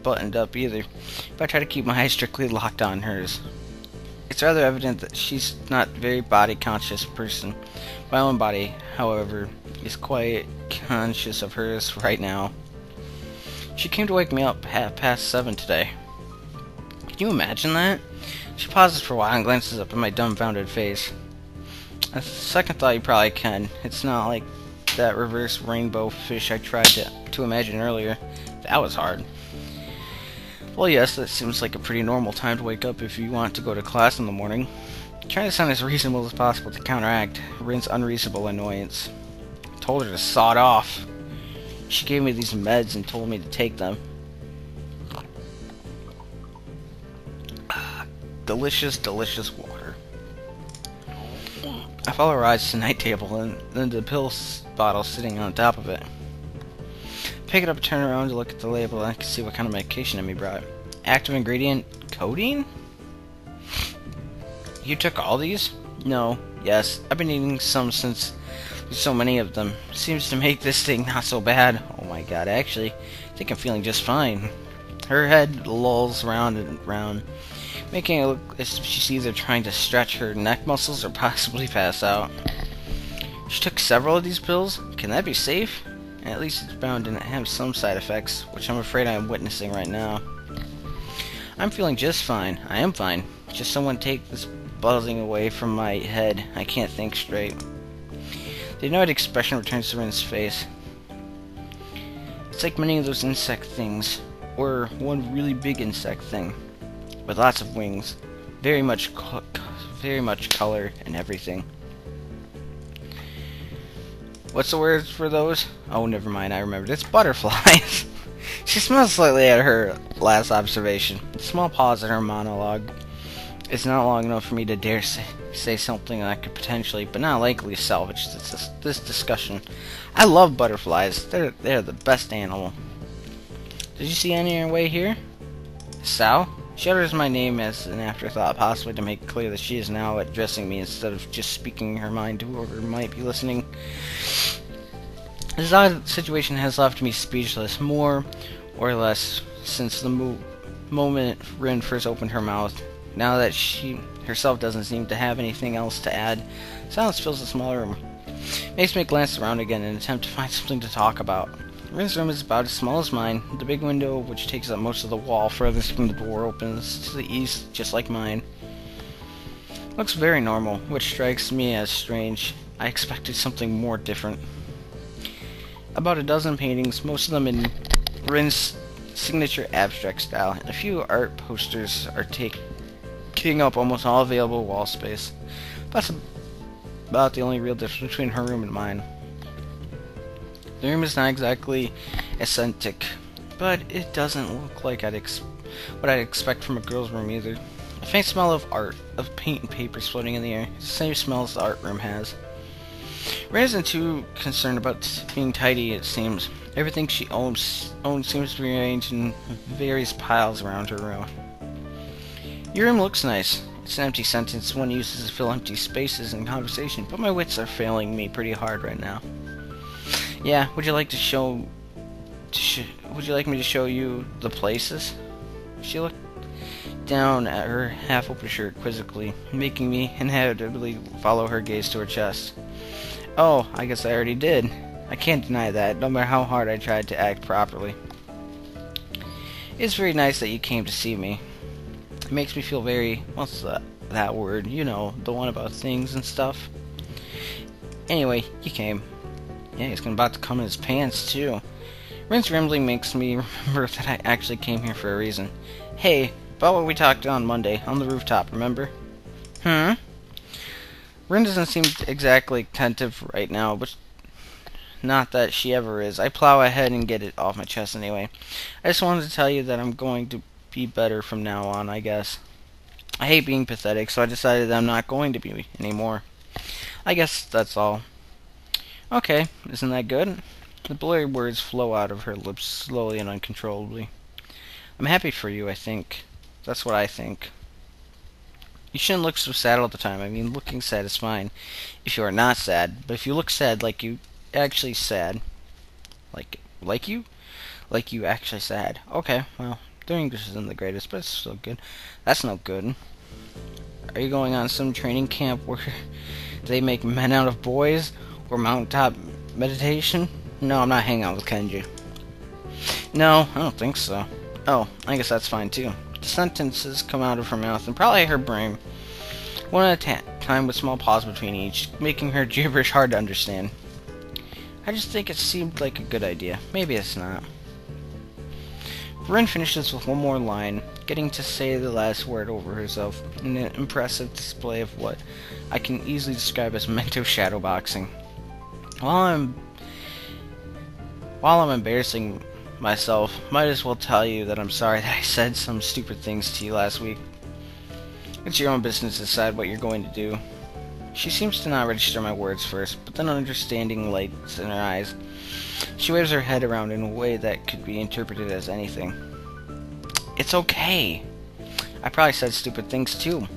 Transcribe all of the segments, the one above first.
buttoned up either, but I try to keep my eyes strictly locked on hers. It's rather evident that she's not a very body-conscious person. My own body, however, is quite conscious of hers right now. She came to wake me up 7:30 today. Can you imagine that? She pauses for a while and glances up at my dumbfounded face. A second thought, you probably can. It's not like that reverse rainbow fish I tried to imagine earlier. That was hard. Well, yes, that seems like a pretty normal time to wake up if you want to go to class in the morning. Trying to sound as reasonable as possible to counteract Rin's unreasonable annoyance. I told her to sod off. She gave me these meds and told me to take them. Delicious, delicious water. I follow her eyes to the night table and then to the pill bottle sitting on top of it. Pick it up, turn around to look at the label, and I can see what kind of medication Emmy brought. Active ingredient, codeine? You took all these? No. Yes. I've been eating some since there's so many of them. Seems to make this thing not so bad. Oh my god, actually, I think I'm feeling just fine. Her head lolls round and round, making it look as if she's either trying to stretch her neck muscles or possibly pass out. She took several of these pills? Can that be safe? At least it's bound to have some side effects, which I'm afraid I am witnessing right now. I'm feeling just fine. I am fine. Just someone take this buzzing away from my head. I can't think straight. The annoyed expression returns to Rin's face. It's like many of those insect things, or one really big insect thing, with lots of wings, very much color and everything. What's the word for those? Oh, never mind, I remembered. It's butterflies. She smells slightly at her last observation. A small pause in her monologue. It's not long enough for me to dare say something that could potentially, but not likely, salvage this discussion. I love butterflies. They're the best animal. Did you see any on your way here? Sal? She utters my name as an afterthought, possibly to make it clear that she is now addressing me instead of just speaking her mind to whoever might be listening. This odd situation has left me speechless, more or less, since the moment Rin first opened her mouth. Now that she herself doesn't seem to have anything else to add, silence fills the small room. Makes me glance around again in an attempt to find something to talk about. Rin's room is about as small as mine. The big window, which takes up most of the wall furthest from the door, opens to the east, just like mine. Looks very normal, which strikes me as strange. I expected something more different. About a dozen paintings, most of them in Rin's signature abstract style, and a few art posters are taking up almost all available wall space. That's about the only real difference between her room and mine. The room is not exactly eccentric, but it doesn't look like what I'd expect from a girl's room either. A faint smell of art, of paint and paper floating in the air. It's the same smell as the art room has. Rin isn't too concerned about being tidy, it seems. Everything she owns seems to be arranged in various piles around her room. Your room looks nice. It's an empty sentence one uses to fill empty spaces in conversation, but my wits are failing me pretty hard right now. Yeah, would you like me to show you the places? She looked down at her half-open shirt quizzically, making me inevitably follow her gaze to her chest. Oh, I guess I already did. I can't deny that, no matter how hard I tried to act properly. It's very nice that you came to see me. It makes me feel very, what's that word? You know, the one about things and stuff. Anyway, you came. Yeah, he's about to come in his pants, too. Rin's rambling makes me remember that I actually came here for a reason. Hey, about what we talked on Monday, on the rooftop, remember? Rin doesn't seem exactly attentive right now, but not that she ever is. I plow ahead and get it off my chest anyway. I just wanted to tell you that I'm going to be better from now on, I guess. I hate being pathetic, so I decided that I'm not going to be anymore. I guess that's all. Okay, isn't that good? The blurry words flow out of her lips slowly and uncontrollably. I'm happy for you, I think. That's what I think. You shouldn't look so sad all the time. I mean, looking sad is fine if you are not sad, but if you look sad like you actually sad, like you actually sad. Okay, well, Their English isn't the greatest, but it's still good. That's no good. Are you going on some training camp where they make men out of boys? Or mountaintop meditation? No, I'm not hanging out with Kenji. No, I don't think so. Oh, I guess that's fine too. The sentences come out of her mouth and probably her brain, one at a time with small pause between each, making her gibberish hard to understand. I just think it seemed like a good idea. Maybe it's not. Rin finishes with one more line, getting to say the last word over herself in an impressive display of what I can easily describe as mental shadowboxing. While I'm embarrassing myself, might as well tell you that I'm sorry that I said some stupid things to you last week. It's your own business to decide what you're going to do. She seems to not register my words first, but then understanding lights in her eyes. She waves her head around in a way that could be interpreted as anything. It's okay. I probably said stupid things too.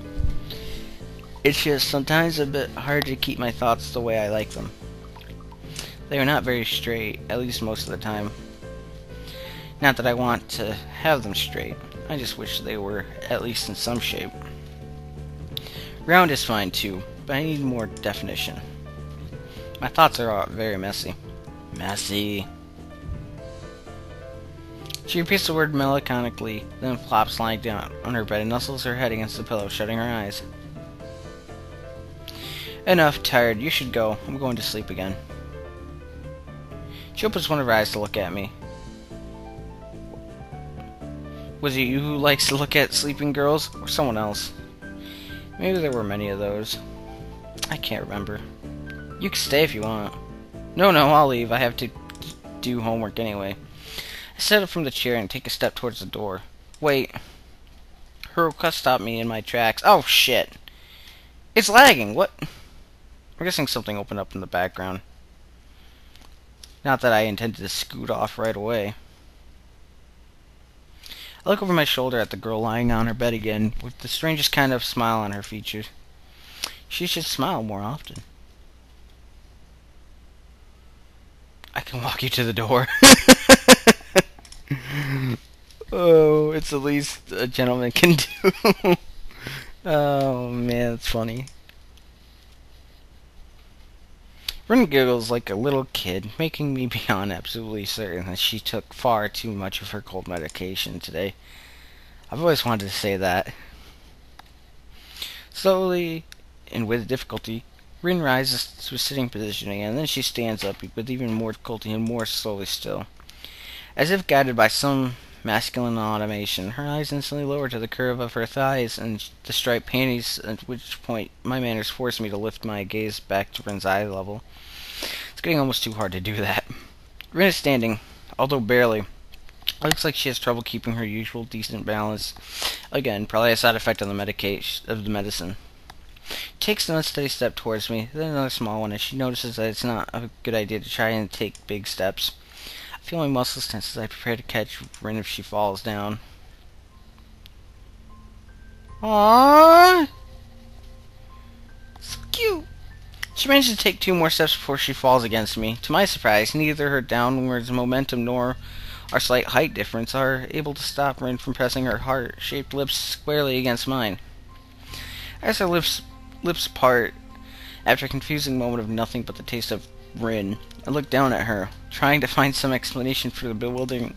It's just sometimes a bit hard to keep my thoughts the way I like them. They are not very straight, at least most of the time. Not that I want to have them straight. I just wish they were, at least in some shape. Round is fine too, but I need more definition. My thoughts are all very messy. Messy. She repeats the word melancholically, then flops lying down on her bed and nuzzles her head against the pillow, shutting her eyes. Enough, tired. You should go. I'm going to sleep again. She opens one of her eyes to look at me. Was it you who likes to look at sleeping girls, or someone else? Maybe there were many of those. I can't remember. You can stay if you want. No, I'll leave. I have to do homework anyway. I sit up from the chair and take a step towards the door. Wait. Her request stopped me in my tracks. Oh, shit. It's lagging. What? I'm guessing something opened up in the background. Not that I intended to scoot off right away. I look over my shoulder at the girl lying on her bed again, with the strangest kind of smile on her features. She should smile more often. I can walk you to the door. Oh, it's the least a gentleman can do. Oh, man, it's funny. Rin giggles like a little kid, making me beyond absolutely certain that she took far too much of her cold medication today. I've always wanted to say that. Slowly, and with difficulty, Rin rises to a sitting position again, and then she stands up with even more difficulty and more slowly still. As if guided by some masculine automation, her eyes instantly lower to the curve of her thighs and the striped panties, at which point my manners force me to lift my gaze back to Rin's eye level. It's getting almost too hard to do that. Rin is standing, although barely. It looks like she has trouble keeping her usual decent balance. Again, probably a side effect of the medicine. Takes an unsteady step towards me, then another small one as she notices that it's not a good idea to try and take big steps. I feel my muscles tense as I prepare to catch Rin if she falls down. Aww! So cute! She manages to take 2 more steps before she falls against me. To my surprise, neither her downwards momentum nor our slight height difference are able to stop Rin from pressing her heart-shaped lips squarely against mine. As her lips part, after a confusing moment of nothing but the taste of Rin, I look down at her, trying to find some explanation for the bewildering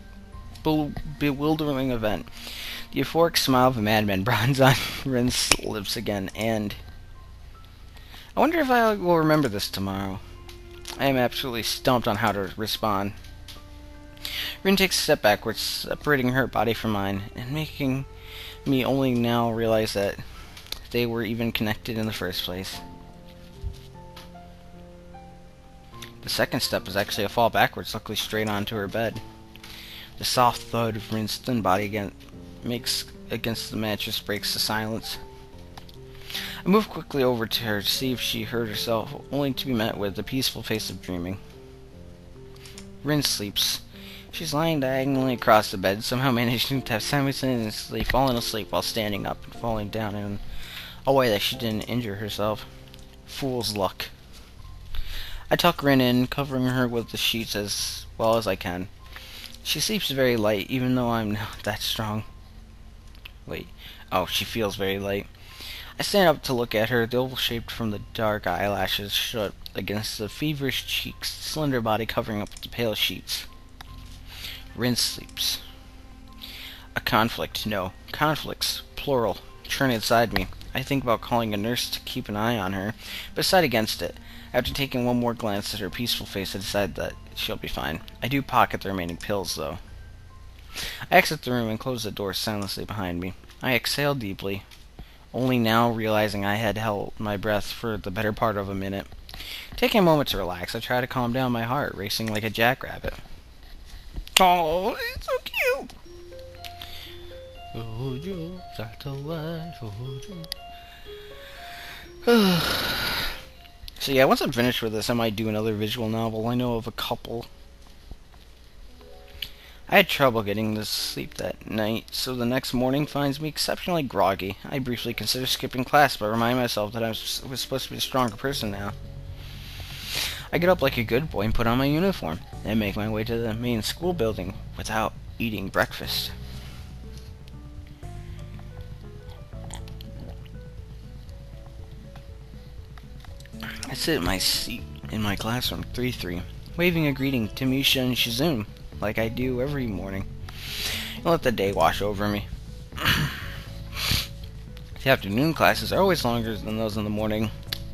event. The euphoric smile of a madman bronze on Rin's lips again, and I wonder if I will remember this tomorrow. I am absolutely stumped on how to respond. Rin takes a step backwards, separating her body from mine, and making me only now realize that they were even connected in the first place. The second step is actually a fall backwards, luckily straight onto her bed. The soft thud of Rin's thin body makes against the mattress breaks the silence. I move quickly over to her to see if she hurt herself, only to be met with the peaceful face of dreaming. Rin sleeps. She's lying diagonally across the bed, somehow managing to have simultaneously fallen asleep while standing up and falling down in a way that she didn't injure herself. Fool's luck. I tuck Rin in, covering her with the sheets as well as I can. She sleeps very light, even though I'm not that strong. Wait. Oh, she feels very light. I stand up to look at her, the oval shaped from the dark eyelashes shut against the feverish cheeks, slender body covering up with the pale sheets. Rin sleeps. A conflict, no. Conflicts, plural, churn inside me. I think about calling a nurse to keep an eye on her, but decide against it. After taking one more glance at her peaceful face, I decide that she'll be fine. I do pocket the remaining pills, though. I exit the room and close the door silently behind me. I exhale deeply, only now realizing I had held my breath for the better part of a minute. Taking a moment to relax, I try to calm down my heart, racing like a jackrabbit. Oh, it's so cute! Shoujo, Katawa Shoujo. So yeah, once I'm finished with this, I might do another visual novel. I know of a couple. I had trouble getting to sleep that night, so the next morning finds me exceptionally groggy. I briefly consider skipping class, but remind myself that I was supposed to be a stronger person now. I get up like a good boy and put on my uniform, and make my way to the main school building without eating breakfast. I sit in my seat in my classroom, 3-3, waving a greeting to Misha and Shizune, like I do every morning, and let the day wash over me. The afternoon classes are always longer than those in the morning.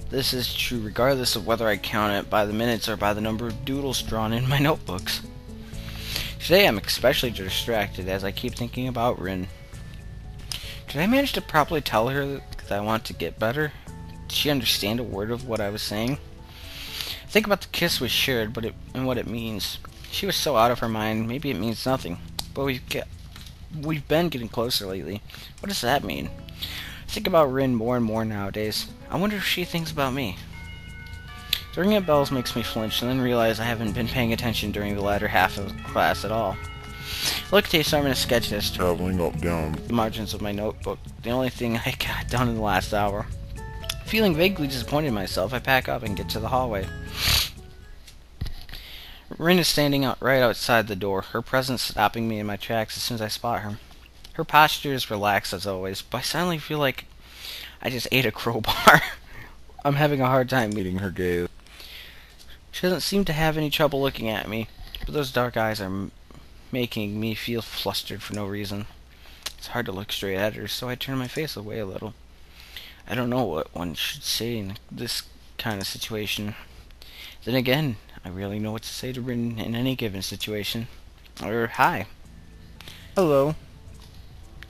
This is true regardless of whether I count it by the minutes or by the number of doodles drawn in my notebooks. Today I'm especially distracted as I keep thinking about Rin. Did I manage to properly tell her that I want to get better? Did she understand a word of what I was saying? Think about the kiss we shared, and what it means. She was so out of her mind, maybe it means nothing. But we've been getting closer lately. What does that mean? I think about Rin more and more nowadays. I wonder if she thinks about me. The ringing of bells makes me flinch, and then realize I haven't been paying attention during the latter half of class at all. I look at the assignment and sketch list, traveling up down the margins of my notebook, the only thing I got done in the last hour. Feeling vaguely disappointed in myself, I pack up and get to the hallway. Rin is standing right outside the door, her presence stopping me in my tracks as soon as I spot her. Her posture is relaxed as always, but I suddenly feel like I just ate a crowbar. I'm having a hard time meeting her gaze. She doesn't seem to have any trouble looking at me, but those dark eyes are making me feel flustered for no reason. It's hard to look straight at her, so I turn my face away a little. I don't know what one should say in this kind of situation. Then again, I rarely know what to say to Rin in any given situation. Hi. Hello.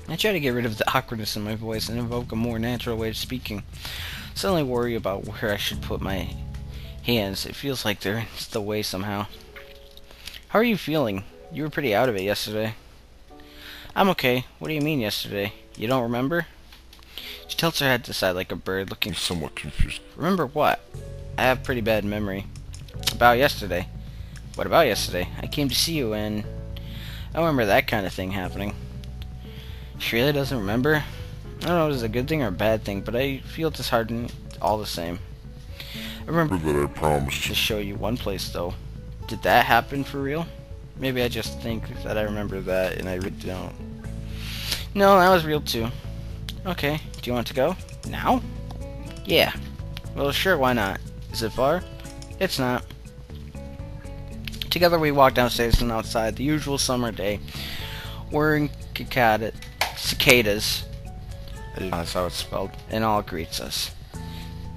I try to get rid of the awkwardness in my voice and invoke a more natural way of speaking. Suddenly worry about where I should put my hands. It feels like they're in the way somehow. How are you feeling? You were pretty out of it yesterday. I'm okay. What do you mean yesterday? You don't remember? She tilts her head to the side like a bird, looking somewhat confused. Remember what? I have pretty bad memory. About yesterday. What about yesterday? I came to see you and I don't remember that kind of thing happening. She really doesn't remember? I don't know if it's a good thing or a bad thing, but I feel disheartened all the same. I remember that I promised to show you one place though. Did that happen for real? Maybe I just think that I remember that and I really don't. No, that was real too. Okay, do you want to go? Now? Yeah. Well, sure, why not? Is it far? It's not. Together we walk downstairs and outside, the usual summer day. Whirring cicadas, that's how it's spelled, and all greets us.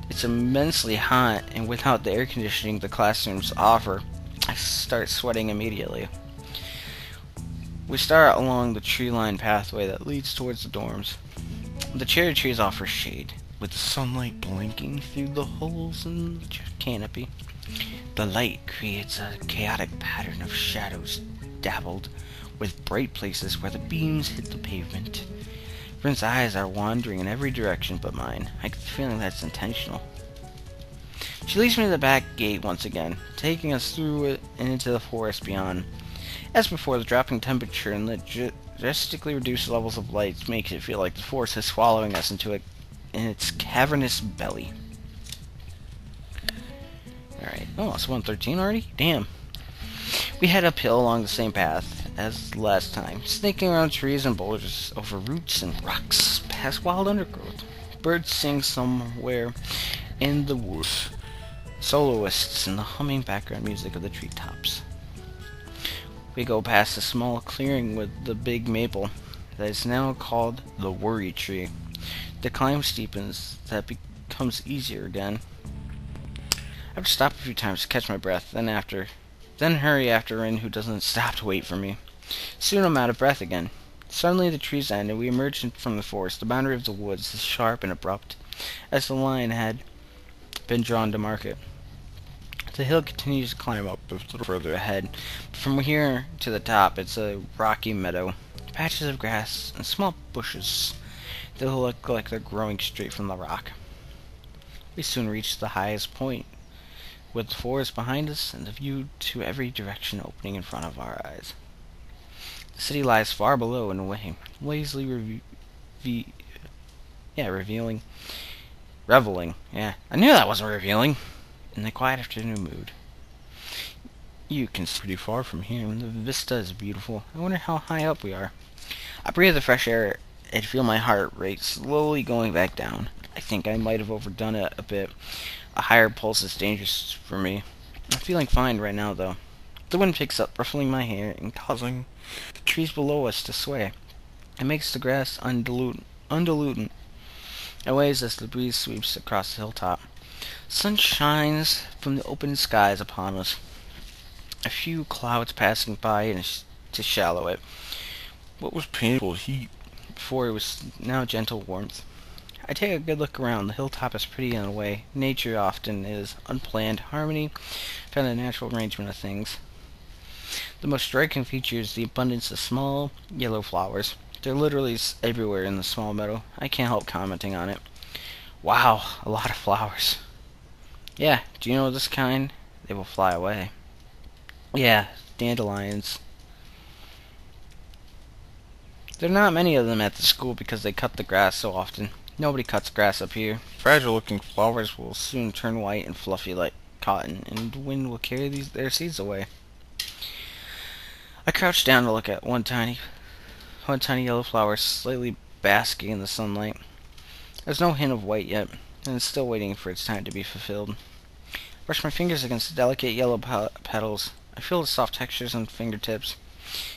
It's immensely hot, and without the air conditioning the classrooms offer, I start sweating immediately. We start along the tree-lined pathway that leads towards the dorms. The cherry trees offer shade, with the sunlight blinking through the holes in the canopy. The light creates a chaotic pattern of shadows dabbled with bright places where the beams hit the pavement. Rin's eyes are wandering in every direction but mine. I get the feeling that's intentional. She leads me to the back gate once again, taking us through it and into the forest beyond. As before, the dropping temperature and the drastically reduced levels of light makes it feel like the forest is swallowing us into its cavernous belly. Alright. Oh, it's 1:13 already? Damn. We head uphill along the same path. as last time, snaking around trees and boulders, over roots and rocks, past wild undergrowth. Birds sing somewhere in the woods, soloists in the humming background music of the treetops. We go past a small clearing with the big maple that is now called the worry tree. The climb steepens, that becomes easier again. I have to stop a few times to catch my breath, then hurry after Rin, who doesn't stop to wait for me. Soon I'm out of breath again. Suddenly the trees end, and we emerge from the forest. The boundary of the woods is sharp and abrupt, as the line had been drawn to mark it. The hill continues to climb up a little further ahead. From here to the top, it's a rocky meadow. Patches of grass and small bushes that look like they're growing straight from the rock. We soon reach the highest point, with the forest behind us and the view to every direction opening in front of our eyes. The city lies far below and away, lazily reveling. Yeah, I knew that wasn't revealing. In the quiet afternoon mood. You can see pretty far from here, and the vista is beautiful. I wonder how high up we are. I breathe the fresh air and feel my heart rate slowly going back down. I think I might have overdone it a bit. A higher pulse is dangerous for me. I'm feeling fine right now, though. The wind picks up, ruffling my hair and causing the trees below us to sway. It makes the grass undulating in waves as the breeze sweeps across the hilltop. Sun shines from the open skies upon us. A few clouds passing by and to shallow it. What was painful heat before it was now gentle warmth. I take a good look around. The hilltop is pretty in a way. Nature often is unplanned harmony, found a natural arrangement of things. The most striking feature is the abundance of small, yellow flowers. They're literally everywhere in the small meadow. I can't help commenting on it. Wow, a lot of flowers. Yeah, do you know this kind? They will fly away. Yeah, dandelions. There are not many of them at the school because they cut the grass so often. Nobody cuts grass up here. Fragile-looking flowers will soon turn white and fluffy like cotton, and the wind will carry their seeds away. I crouch down to look at one tiny yellow flower slightly basking in the sunlight. There's no hint of white yet, and it's still waiting for its time to be fulfilled. Brush my fingers against the delicate yellow petals. I feel the soft textures on the fingertips.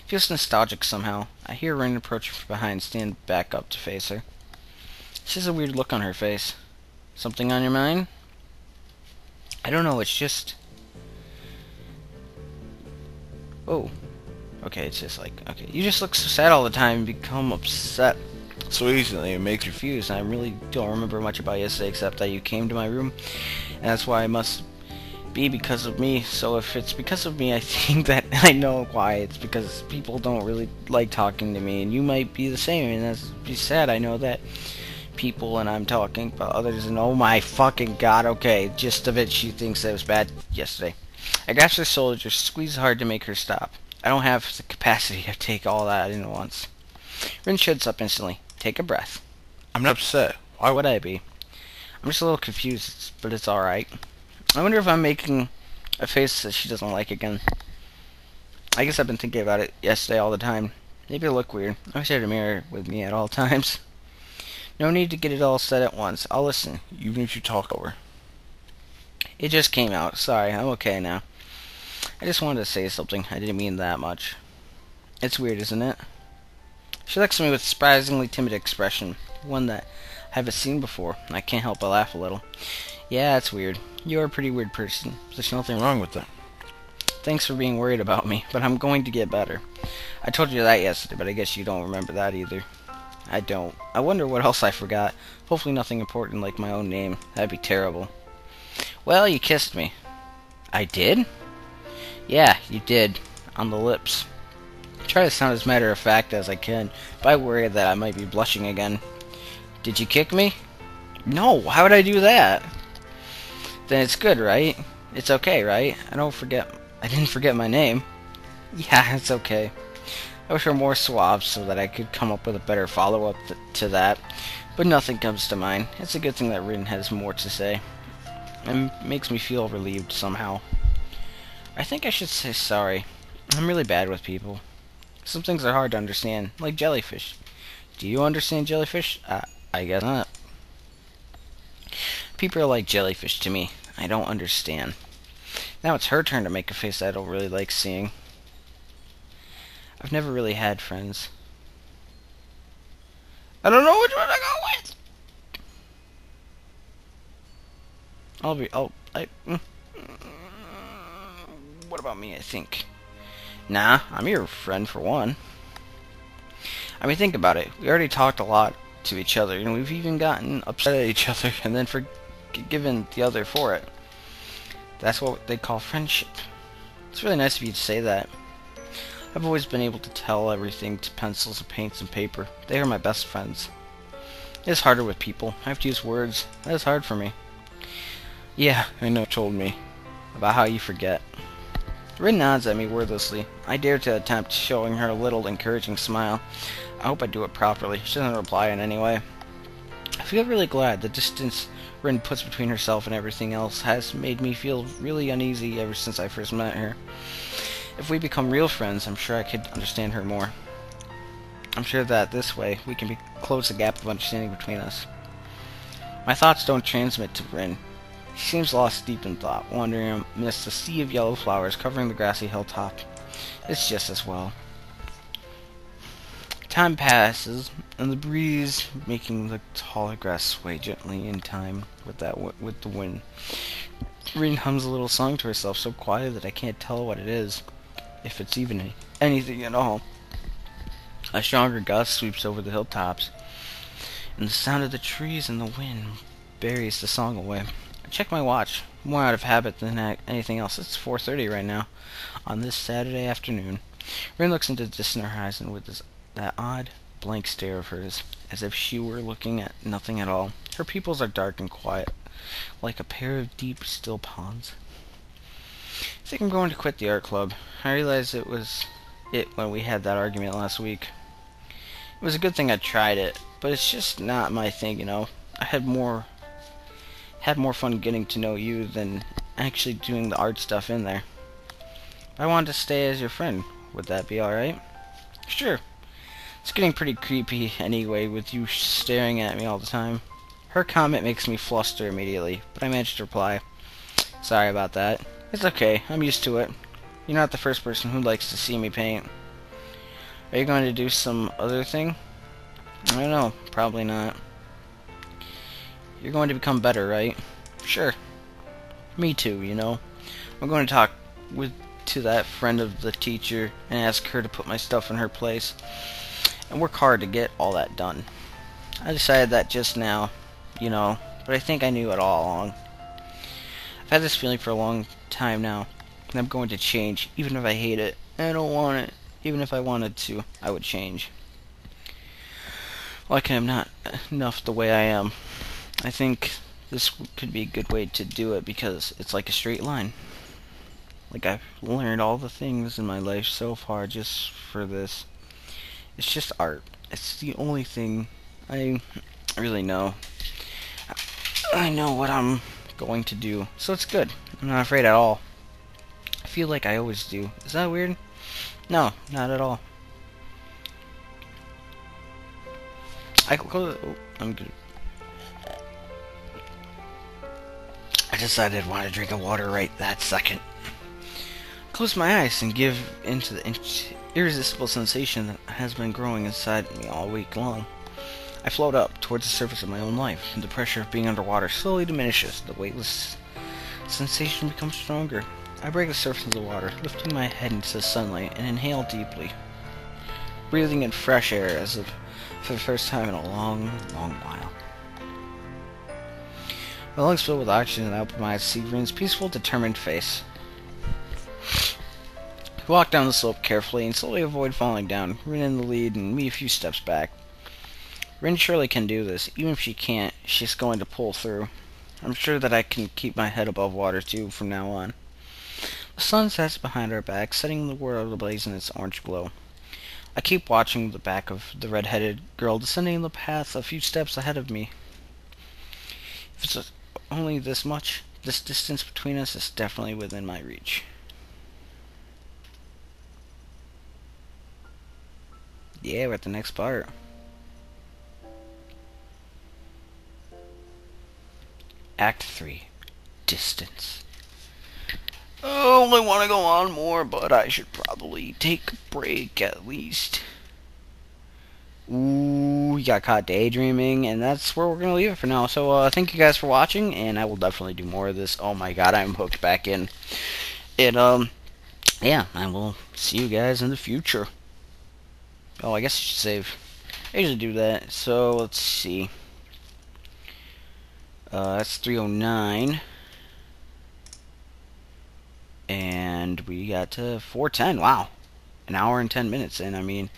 It feels nostalgic somehow. I hear Rin approach from behind, stand back up to face her. She has a weird look on her face. Something on your mind? I don't know, it's just... Oh. Okay, it's just like, okay. You just look so sad all the time and become upset so easily. It makes you confused. I really don't remember much about yesterday except that you came to my room, and that's why it must be because of me. So if it's because of me, I think that I know why. It's because people don't really like talking to me, and you might be the same, and that's be sad. I know that people and I'm talking about others, and oh my fucking god, okay, gist of it, she thinks that it was bad yesterday. I grasp her shoulder, squeeze hard to make her stop. I don't have the capacity to take all that in at once. Rin shuts up instantly. Take a breath. I'm not upset. Why would I be? I'm just a little confused, but it's alright. I wonder if I'm making a face that she doesn't like again. I guess I've been thinking about it yesterday all the time. Maybe I look weird. I wish I had a mirror with me at all times. No need to get it all said at once. I'll listen, even if you talk over. It just came out. Sorry, I'm okay now. I just wanted to say something. I didn't mean that much. It's weird, isn't it? She looks at me with a surprisingly timid expression, one that I haven't seen before. I can't help but laugh a little. Yeah, it's weird. You're a pretty weird person. There's nothing wrong with that. Thanks for being worried about me, but I'm going to get better. I told you that yesterday, but I guess you don't remember that either. I don't. I wonder what else I forgot. Hopefully nothing important like my own name. That'd be terrible. Well, you kissed me. I did? Yeah, you did. On the lips. I try to sound as matter of fact as I can, but I worry that I might be blushing again. Did you kick me? No, how would I do that? Then it's good, right? It's okay, right? I didn't forget my name. Yeah, it's okay. I wish I were more suave so that I could come up with a better follow-up to that, but nothing comes to mind. It's a good thing that Rin has more to say. It makes me feel relieved somehow. I think I should say sorry. I'm really bad with people. Some things are hard to understand, like jellyfish. Do you understand jellyfish? I guess not. People are like jellyfish to me. I don't understand. Now it's her turn to make a face I don't really like seeing. I've never really had friends. I don't know which one to go with. What about me, I think? Nah, I'm your friend for one. I mean, think about it. We already talked a lot to each other, and we've even gotten upset at each other and then forgiven the other for it. That's what they call friendship. It's really nice of you to say that. I've always been able to tell everything to pencils and paints and paper. They are my best friends. It's harder with people. I have to use words. That is hard for me. Yeah, I know you told me about how you forget. Rin nods at me wordlessly. I dare to attempt showing her a little encouraging smile. I hope I do it properly. She doesn't reply in any way. I feel really glad. The distance Rin puts between herself and everything else has made me feel really uneasy ever since I first met her. If we become real friends, I'm sure I could understand her more. I'm sure that this way we can close the gap of understanding between us. My thoughts don't transmit to Rin. She seems lost deep in thought, wandering amidst a sea of yellow flowers covering the grassy hilltop. It's just as well. Time passes, and the breeze making the taller grass sway gently in time with the wind. Rin hums a little song to herself, so quiet that I can't tell what it is, if it's even anything at all. A stronger gust sweeps over the hilltops, and the sound of the trees and the wind buries the song away. I check my watch, more out of habit than anything else. It's 4:30 right now, on this Saturday afternoon. Rin looks into the distant horizon with that odd, blank stare of hers, as if she were looking at nothing at all. Her pupils are dark and quiet, like a pair of deep, still ponds. I think I'm going to quit the art club. I realized it was it when we had that argument last week. It was a good thing I tried it, but it's just not my thing, you know. I had more fun getting to know you than actually doing the art stuff in there. I wanted to stay as your friend. Would that be alright? Sure. It's getting pretty creepy anyway with you staring at me all the time. Her comment makes me fluster immediately, but I managed to reply. Sorry about that. It's okay, I'm used to it. You're not the first person who likes to see me paint. Are you going to do some other thing? I don't know, probably not. You're going to become better, right? Sure. Me too, you know. I'm going to talk to that friend of the teacher and ask her to put my stuff in her place and work hard to get all that done. I decided that just now, you know, but I think I knew it all along. I've had this feeling for a long time now, and I'm going to change, even if I hate it. And I don't want it. Even if I wanted to, I would change. Like I'm not enough the way I am. I think this could be a good way to do it because it's like a straight line. Like I've learned all the things in my life so far just for this. It's just art. It's the only thing I really know. I know what I'm going to do, so it's good. I'm not afraid at all. I feel like I always do. Is that weird? No, not at all. I'm good. I decided I wanted to drink of water right that second. Close my eyes and give into the irresistible sensation that has been growing inside me all week long. I float up towards the surface of my own life, and the pressure of being underwater slowly diminishes. The weightless sensation becomes stronger. I break the surface of the water, lifting my head into the sunlight, and inhale deeply, breathing in fresh air as if for the first time in a long, long while. My lungs fill with oxygen, and I open my eyes to see Rin's peaceful, determined face. I walk down the slope carefully and slowly avoid falling down, Rin in the lead and me a few steps back. Rin surely can do this. Even if she can't, she's going to pull through. I'm sure that I can keep my head above water too from now on. The sun sets behind our backs, setting the world ablaze in its orange glow. I keep watching the back of the red-headed girl descending the path a few steps ahead of me. If it's only this much, this distance between us is definitely within my reach. Yeah, we're at the next part. Act 3. Distance. Oh, I want to go on more, but I should probably take a break at least. Ooh, we got caught daydreaming, and that's where we're going to leave it for now. So, thank you guys for watching, and I will definitely do more of this. Oh my god, I'm hooked back in. And, yeah, I will see you guys in the future. Oh, I guess I should save. I usually do that. So, let's see. That's 309. And we got to 410. Wow. An hour and 10 minutes. And, I mean,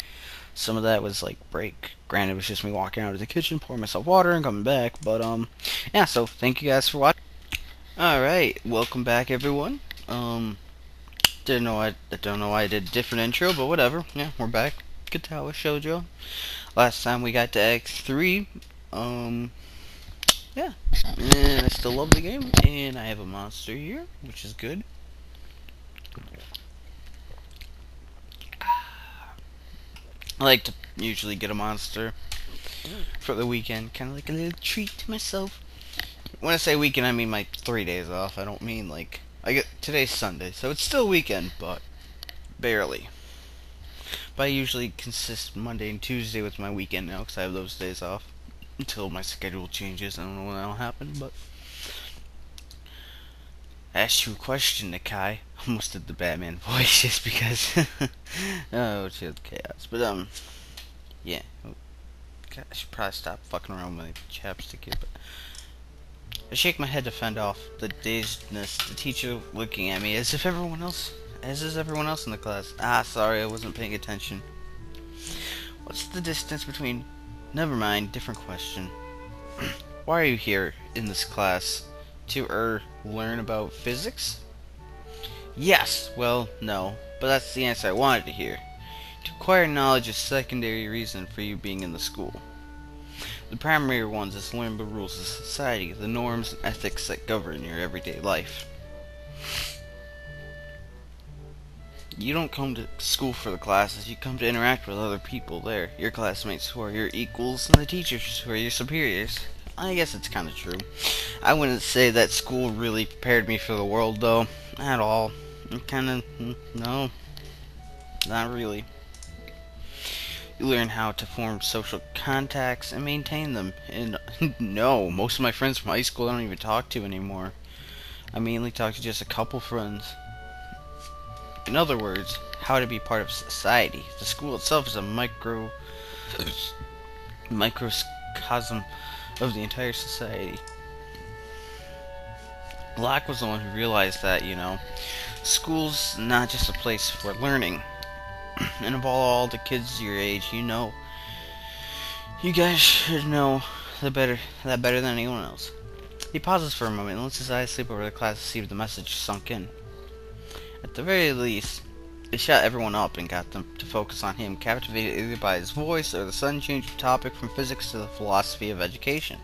some of that was, like, break. Granted, it was just me walking out of the kitchen, pouring myself water, and coming back. But, yeah, so thank you guys for watching. Alright, welcome back, everyone. Didn't know I don't know why I did a different intro, but whatever. Yeah, we're back. Katawa Shoujo. Last time we got to Act 3. Yeah. And I still love the game. And I have a monster here, which is good. I like to usually get a monster for the weekend. Kind of like a little treat to myself. When I say weekend, I mean my 3 days off. I don't mean like... today's Sunday, so it's still weekend, but barely. But I usually consist Monday and Tuesday with my weekend now, because I have those days off. Until my schedule changes. I don't know when that'll happen, but... I asked you a question, Nikai. I almost did the Batman voice just because... oh, shit, chaos. But, yeah. God, I should probably stop fucking around with my chapstick here, but... I shake my head to fend off the dazedness, the teacher looking at me as is everyone else in the class. Ah, sorry, I wasn't paying attention. What's the distance between... Never mind, different question. Why are you here in this class? To, learn about physics? Yes, well, no, but that's the answer I wanted to hear. To acquire knowledge is a secondary reason for you being in the school. The primary ones is to learn the rules of society, the norms and ethics that govern your everyday life. You don't come to school for the classes, you come to interact with other people there, your classmates who are your equals, and the teachers who are your superiors. I guess it's kind of true. I wouldn't say that school really prepared me for the world, though, at all. No, not really. You learn how to form social contacts and maintain them. And no, most of my friends from high school I don't even talk to anymore. I mainly talk to just a couple friends. In other words, how to be part of society. The school itself is a microcosm of the entire society. Locke was the one who realized that, school's not just a place for learning. And of all the kids your age, you guys should know that better than anyone else. He pauses for a moment and lets his eyes sleep over the class to see if the message sunk in. At the very least, it shut everyone up and got them to focus on him, captivated either by his voice or the sudden change of topic from physics to the philosophy of education.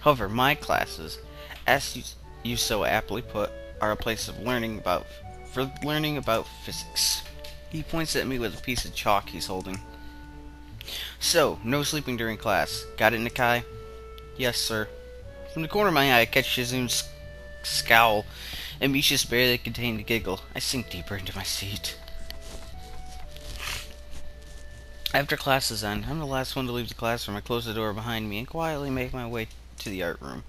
However, my classes, as you so aptly put, are a place of learning about physics. He points at me with a piece of chalk he's holding. So, no sleeping during class. Got it, Nikai? Yes, sir. From the corner of my eye, I catch Shizune's scowl, and Misha's barely contained a giggle. I sink deeper into my seat. After classes end, I'm the last one to leave the classroom. I close the door behind me and quietly make my way to the art room.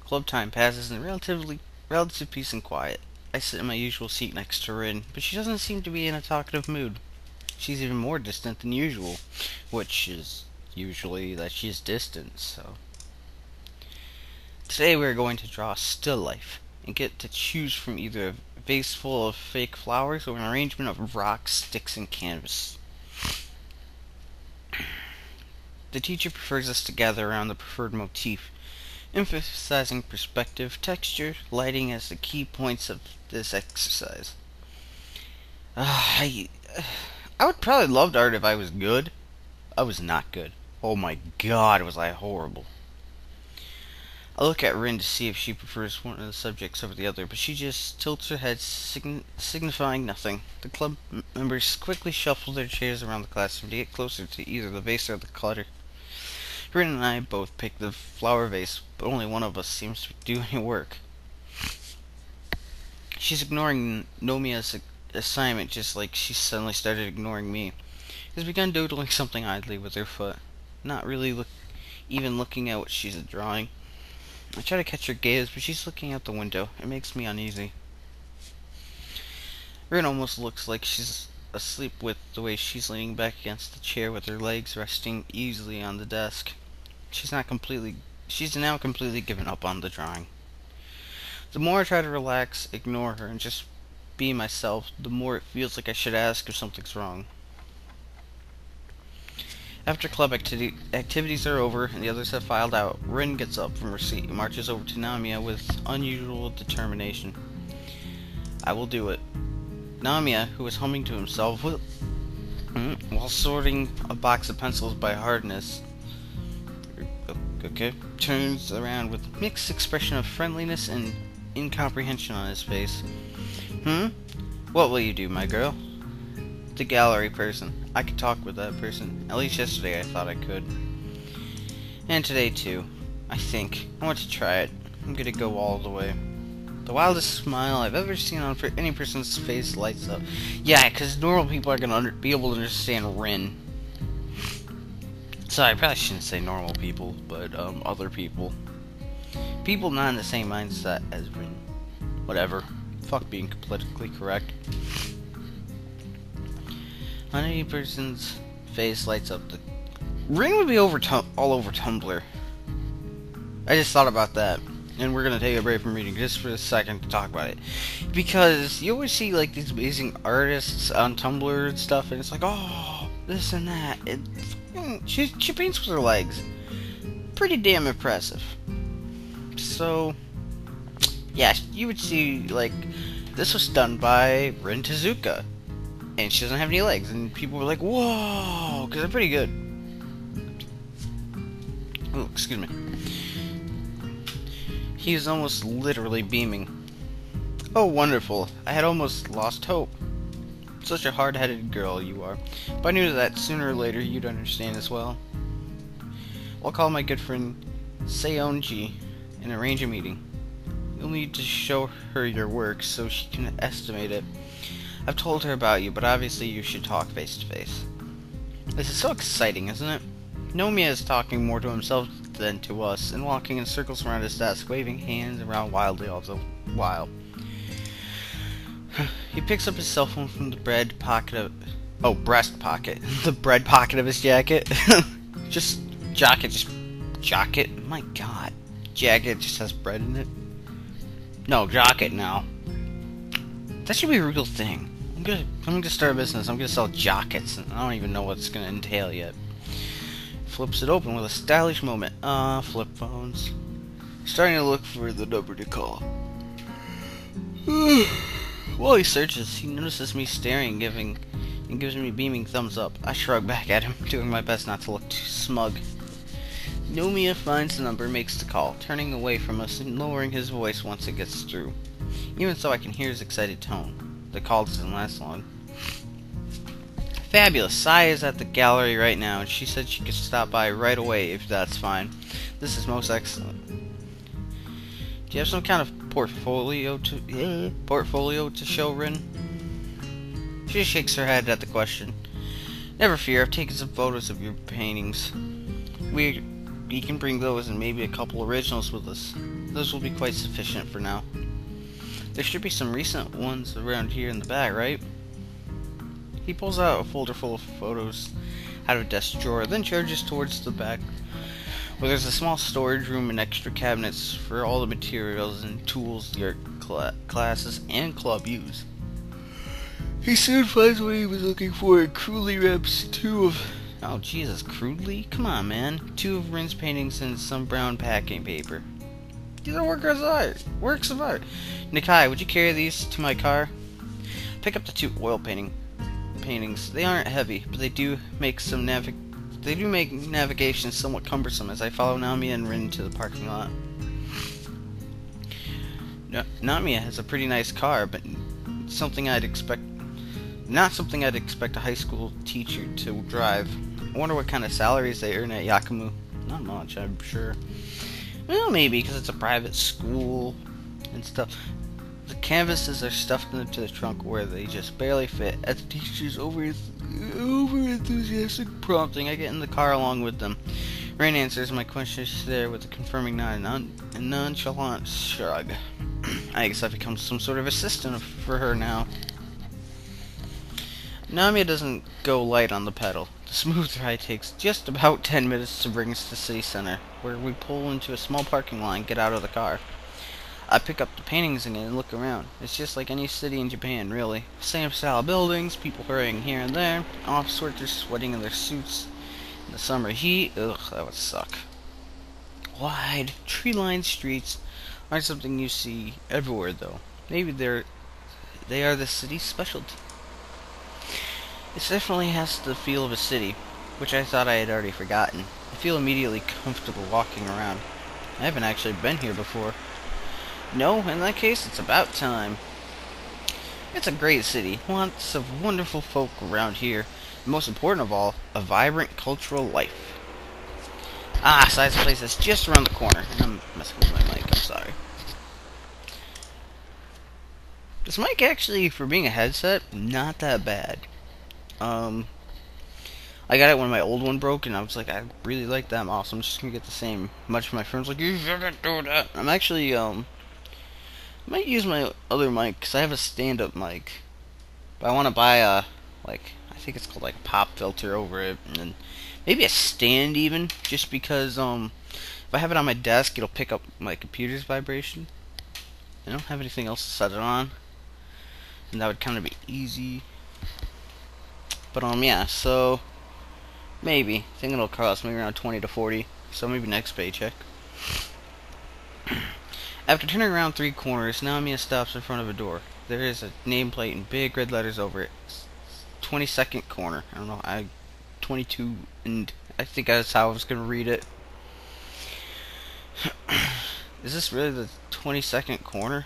Club time passes in relative peace and quiet. I sit in my usual seat next to Rin, but she doesn't seem to be in a talkative mood. She's even more distant than usual, which is usually that she's distant, so... Today we're going to draw a still life, and get to choose from either a vase full of fake flowers or an arrangement of rocks, sticks, and canvas. The teacher prefers us to gather around the preferred motif, emphasizing perspective, texture, lighting as the key points of this exercise. I would probably love art if I was good. I was not good. Oh my god, was I horrible. I look at Rin to see if she prefers one of the subjects over the other, but she just tilts her head, signifying nothing. The club members quickly shuffle their chairs around the classroom to get closer to either the vase or the clutter. Rin and I both pick the flower vase, but only one of us seems to do any work. She's ignoring Nomia's assignment just like she suddenly started ignoring me. Has begun doodling something idly with her foot, not really even looking at what she's drawing. I try to catch her gaze, but she's looking out the window. It makes me uneasy. Rin almost looks like she's asleep with the way she's leaning back against the chair with her legs resting easily on the desk. She's now completely given up on the drawing. The more I try to relax, ignore her, and just be myself, the more it feels like I should ask if something's wrong. After club activities are over and the others have filed out, Rin gets up from her seat and marches over to Namia with unusual determination. I will do it. Namia, who was humming to himself while sorting a box of pencils by hardness, turns around with a mixed expression of friendliness and incomprehension on his face. What will you do, my girl? The gallery person. I could talk with that person. At least yesterday I thought I could. And today too. I think. I want to try it. I'm gonna go all the way. The wildest smile I've ever seen on any person's face lights up. Yeah, because normal people are gonna be able to understand Rin. Sorry, I probably shouldn't say normal people, but other people. People not in the same mindset as Rin. Whatever. Fuck being politically correct. On any person's face lights up. The Ring would be all over Tumblr. I just thought about that, and we're gonna take a break from reading just for a second to talk about it, because you always see like these amazing artists on Tumblr and stuff, and it's like, oh, this and that. She paints with her legs. Pretty damn impressive. So, yeah, you would see like this was done by Rin Tezuka. And she doesn't have any legs, and people were like, whoa, because they're pretty good. Oh, excuse me. He is almost literally beaming. Oh, wonderful. I had almost lost hope. Such a hard-headed girl you are. But I knew that sooner or later you'd understand as well. I'll call my good friend Seonji and arrange a meeting. You'll need to show her your work so she can estimate it. I've told her about you, but obviously you should talk face to face. This is so exciting, isn't it? Nomiya is talking more to himself than to us, and walking in circles around his desk, waving hands around wildly all the while. He picks up his cell phone from the breast pocket. The bread pocket of his jacket. Jacket. My god. Jacket just has bread in it. No, jacket now. That should be a real thing. I'm gonna start a business. I'm gonna sell jackets, and I don't even know what it's gonna entail yet. Flips it open with a stylish moment. Flip phones. Starting to look for the number to call. While he searches, he notices me staring, and gives me a beaming thumbs up. I shrug back at him, doing my best not to look too smug. Nomiya finds the number, makes the call, turning away from us and lowering his voice once it gets through. Even so, I can hear his excited tone. The call doesn't last long. Fabulous. Sai is at the gallery right now, and she said she could stop by right away if that's fine. This is most excellent. Do you have some kind of portfolio to show, Rin? She shakes her head at the question. Never fear, I've taken some photos of your paintings. We can bring those and maybe a couple originals with us. Those will be quite sufficient for now. There should be some recent ones around here in the back, right? He pulls out a folder full of photos out of a desk drawer, then charges towards the back, where there's a small storage room and extra cabinets for all the materials and tools the art classes and club use. He soon finds what he was looking for and crudely wraps two of... Oh, Jesus, crudely? Come on, man. Two of Rin's paintings in some brown packing paper. These are works of art. Nikai, would you carry these to my car? Pick up the two oil paintings. They aren't heavy, but they do make navigation somewhat cumbersome as I follow Naomi and Rin to the parking lot. Namiya has a pretty nice car, but something I'd expect, not something I'd expect a high school teacher to drive. I wonder what kind of salaries they earn at Yakumu. Not much, I'm sure. Well, maybe, because it's a private school and stuff. The canvases are stuffed into the trunk where they just barely fit. At the teacher's over enthusiastic prompting, I get in the car along with them. Rain answers my questions there with a confirming nod and nonchalant shrug. I guess I've become some sort of assistant for her now. Namiya doesn't go light on the pedal. The smooth ride takes just about 10 minutes to bring us to the city center, where we pull into a small parking lot and get out of the car. I pick up the paintings again and look around. It's just like any city in Japan, really. Same style buildings, people hurrying here and there, off sorts are sweating in their suits. In the summer heat, ugh, that would suck. Wide, tree-lined streets aren't something you see everywhere, though. Maybe they are the city's specialty. It definitely has the feel of a city, which I thought I had already forgotten. I feel immediately comfortable walking around. I haven't actually been here before. No, in that case, it's about time. It's a great city. Lots of wonderful folk around here. And most important of all, a vibrant cultural life. Ah, Size Place is just around the corner. I'm messing with my mic, I'm sorry. This mic actually, for being a headset, not that bad. I got it when my old one broke, and I was like, I really like that mouse. I'm just gonna get the same. Much of my friends like, you shouldn't do that. I'm actually, might use my other mic, because I have a stand-up mic. But I want to buy a, like, I think it's called, like, a pop filter over it, and then maybe a stand, even, just because, if I have it on my desk, it'll pick up my computer's vibration. I don't have anything else to set it on, and that would kind of be easy. But, yeah, so, maybe. I think it'll cost me around 20 to 40, so maybe next paycheck. After turning around 3 corners, Namiya stops in front of a door. There is a nameplate in big red letters over it. 22nd corner. I don't know, 22, and I think that's how I was going to read it. Is this really the 22nd corner?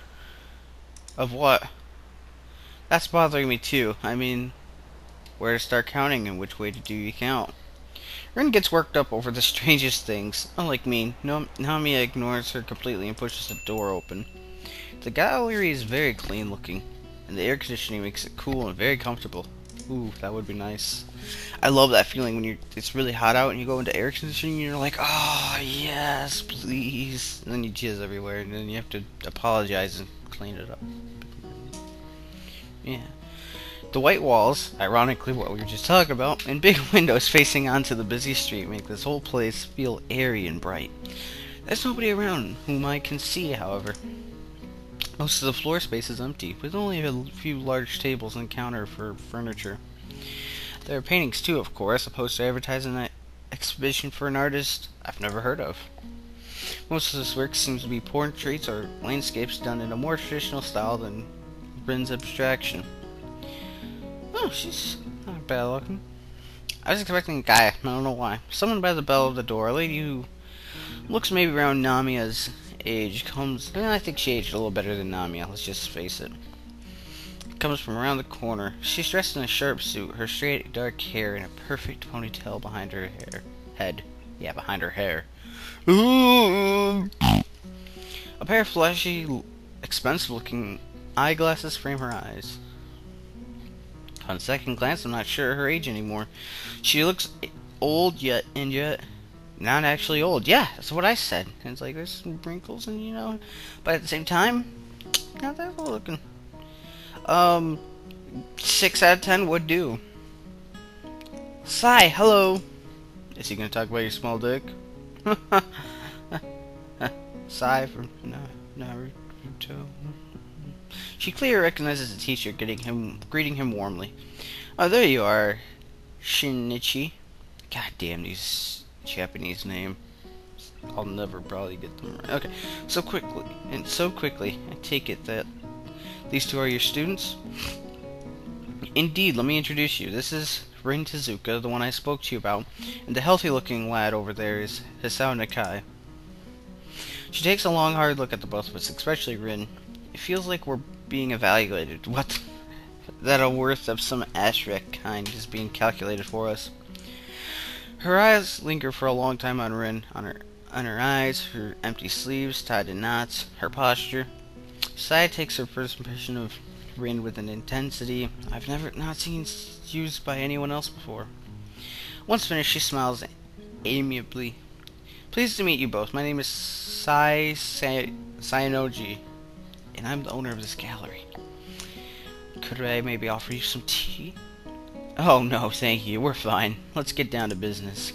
Of what? That's bothering me too. I mean, where to start counting and which way to do you count? Rin gets worked up over the strangest things. Unlike me, Namiya ignores her completely and pushes the door open. The gallery is very clean looking, and the air conditioning makes it cool and very comfortable. Ooh, that would be nice. I love that feeling when it's really hot out and you go into air conditioning and you're like, oh, yes, please. And then you jizz everywhere, and then you have to apologize and clean it up. Yeah. The white walls, ironically what we were just talking about, and big windows facing onto the busy street make this whole place feel airy and bright. There's nobody around whom I can see, however. Most of the floor space is empty, with only a few large tables and counter for furniture. There are paintings too, of course, a poster advertising an exhibition for an artist I've never heard of. Most of this work seems to be portraits or landscapes done in a more traditional style than Rin's abstraction. Oh, she's not bad looking. I was expecting a guy, I don't know why. Someone by the bell of the door, a lady who looks maybe around Namiya's age, comes, I think she aged a little better than Namiya, let's just face it. Comes from around the corner. She's dressed in a sharp suit, her straight dark hair in a perfect ponytail behind her head. Yeah, behind her hair. Ooh. A pair of flashy, expensive looking eyeglasses frame her eyes. On second glance, I'm not sure her age anymore. She looks old yet not actually old. Yeah, that's what I said. And it's like there's some wrinkles and but at the same time, not that old looking. 6 out of 10 would do. Sai, hello. Is he gonna talk about your small dick? Sai from Naruto. She clearly recognizes the teacher, greeting him warmly. Oh, there you are, Shinichi. God damn these Japanese names. I'll never probably get them right. Okay, so quickly, I take it that these two are your students? Indeed, let me introduce you. This is Rin Tezuka, the one I spoke to you about, and the healthy-looking lad over there is Hisao Nakai. She takes a long, hard look at the both of us, especially Rin. It feels like we're being evaluated. What? That a worth of some asterisk kind is being calculated for us. Her eyes linger for a long time on Rin, on her eyes, her empty sleeves tied in knots, her posture. Sai takes her first impression of Rin with an intensity I've never not seen used by anyone else before. Once finished, she smiles amiably. Pleased to meet you both. My name is Sayanoji, and I'm the owner of this gallery. Could I maybe offer you some tea? Oh no, thank you. We're fine. Let's get down to business.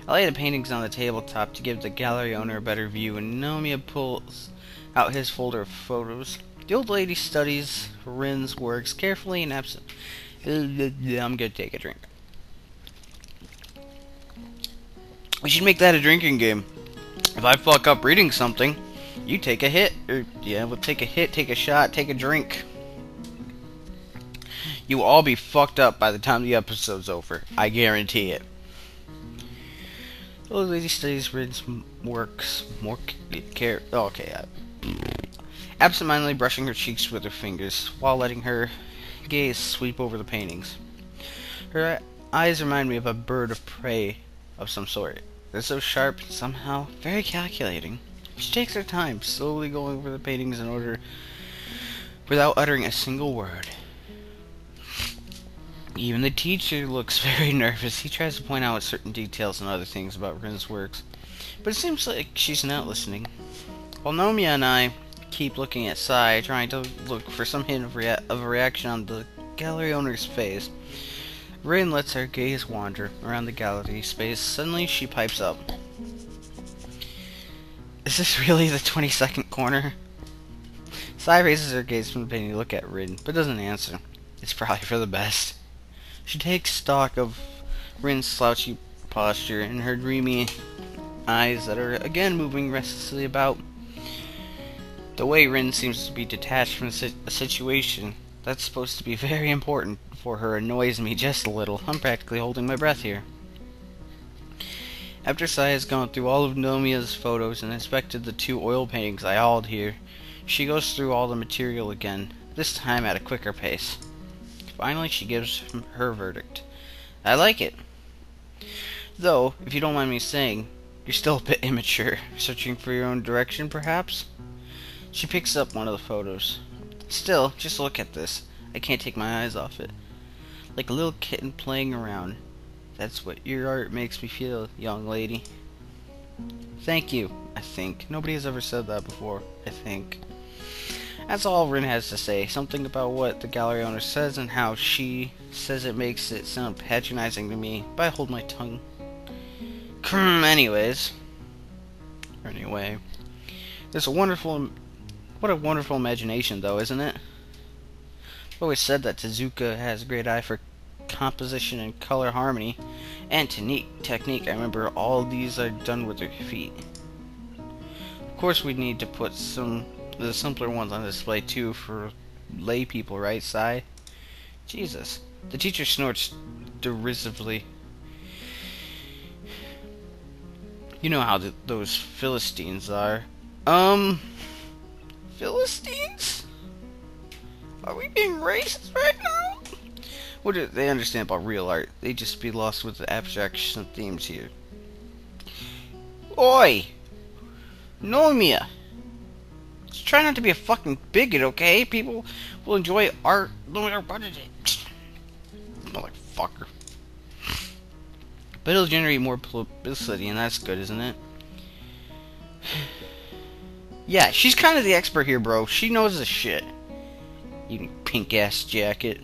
I lay the paintings on the tabletop to give the gallery owner a better view, and Nomiya pulls out his folder of photos. The old lady studies Rin's works carefully and absent. I'm gonna take a drink. We should make that a drinking game. If I fuck up reading something, you take a hit. We'll take a hit, take a shot, take a drink. You will all be fucked up by the time the episode's over. I guarantee it. The old lady studies Rin's works more care. Absentmindedly brushing her cheeks with her fingers, while letting her gaze sweep over the paintings. Her eyes remind me of a bird of prey of some sort. They're so sharp and somehow very calculating. She takes her time, slowly going over the paintings in order without uttering a single word. Even the teacher looks very nervous. He tries to point out certain details and other things about Rin's works, but it seems like she's not listening. While Nomiya and I keep looking at Sai, trying to look for some hint of a reaction on the gallery owner's face, Rin lets her gaze wander around the gallery space. Suddenly, she pipes up. Is this really the 22nd corner? Sai raises her gaze from the painting to look at Rin, but doesn't answer. It's probably for the best. She takes stock of Rin's slouchy posture and her dreamy eyes that are again moving restlessly about. The way Rin seems to be detached from a situation that's supposed to be very important for her annoys me just a little. I'm practically holding my breath here. After Sai has gone through all of Nomiya's photos and inspected the 2 oil paintings I hauled here, she goes through all the material again, this time at a quicker pace. Finally, she gives her verdict. I like it. Though, if you don't mind me saying, you're still a bit immature. Searching for your own direction, perhaps? She picks up one of the photos. Still, just look at this. I can't take my eyes off it. Like a little kitten playing around. That's what your art makes me feel, young lady. Thank you, I think. Nobody has ever said that before, I think. That's all Rin has to say. Something about what the gallery owner says and how she says it makes it sound patronizing to me, but I hold my tongue. Anyway. There's what a wonderful imagination, though, isn't it? I've always said that Tezuka has a great eye for composition and color harmony, and technique. I remember all these are done with their feet. Of course, we need to put the simpler ones on display too for lay people, right, Sai? Jesus. The teacher snorts derisively. You know how those Philistines are. Philistines? Are we being racist right now? What do they understand about real art? They just be lost with the abstraction themes here. Oi! Nomiya! Just try not to be a fucking bigot, okay? People will enjoy art no matter what it is. Motherfucker. But it'll generate more publicity, and that's good, isn't it? Yeah, she's kind of the expert here, bro. She knows the shit. You pink-ass jacket.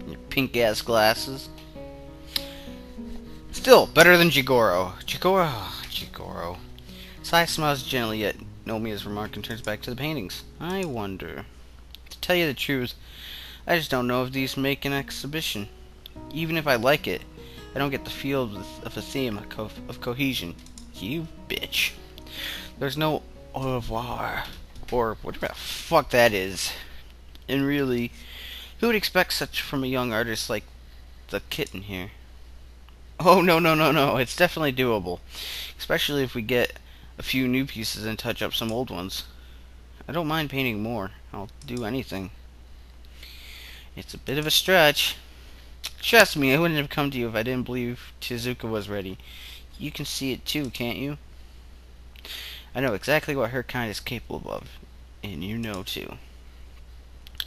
Your pink-ass glasses. Still, better than Jigoro. Jigoro. Sai smiles gently at Nomiya's remark and turns back to the paintings. I wonder. To tell you the truth, I just don't know if these make an exhibition. Even if I like it, I don't get the feel of the theme of cohesion. You bitch. There's no au revoir, or whatever the fuck that is. And really, who would expect such from a young artist like the kitten here? Oh, no, it's definitely doable. Especially if we get a few new pieces and touch up some old ones. I don't mind painting more. I'll do anything. It's a bit of a stretch. Trust me, I wouldn't have come to you if I didn't believe Tezuka was ready. You can see it too, can't you? I know exactly what her kind is capable of, and you know too.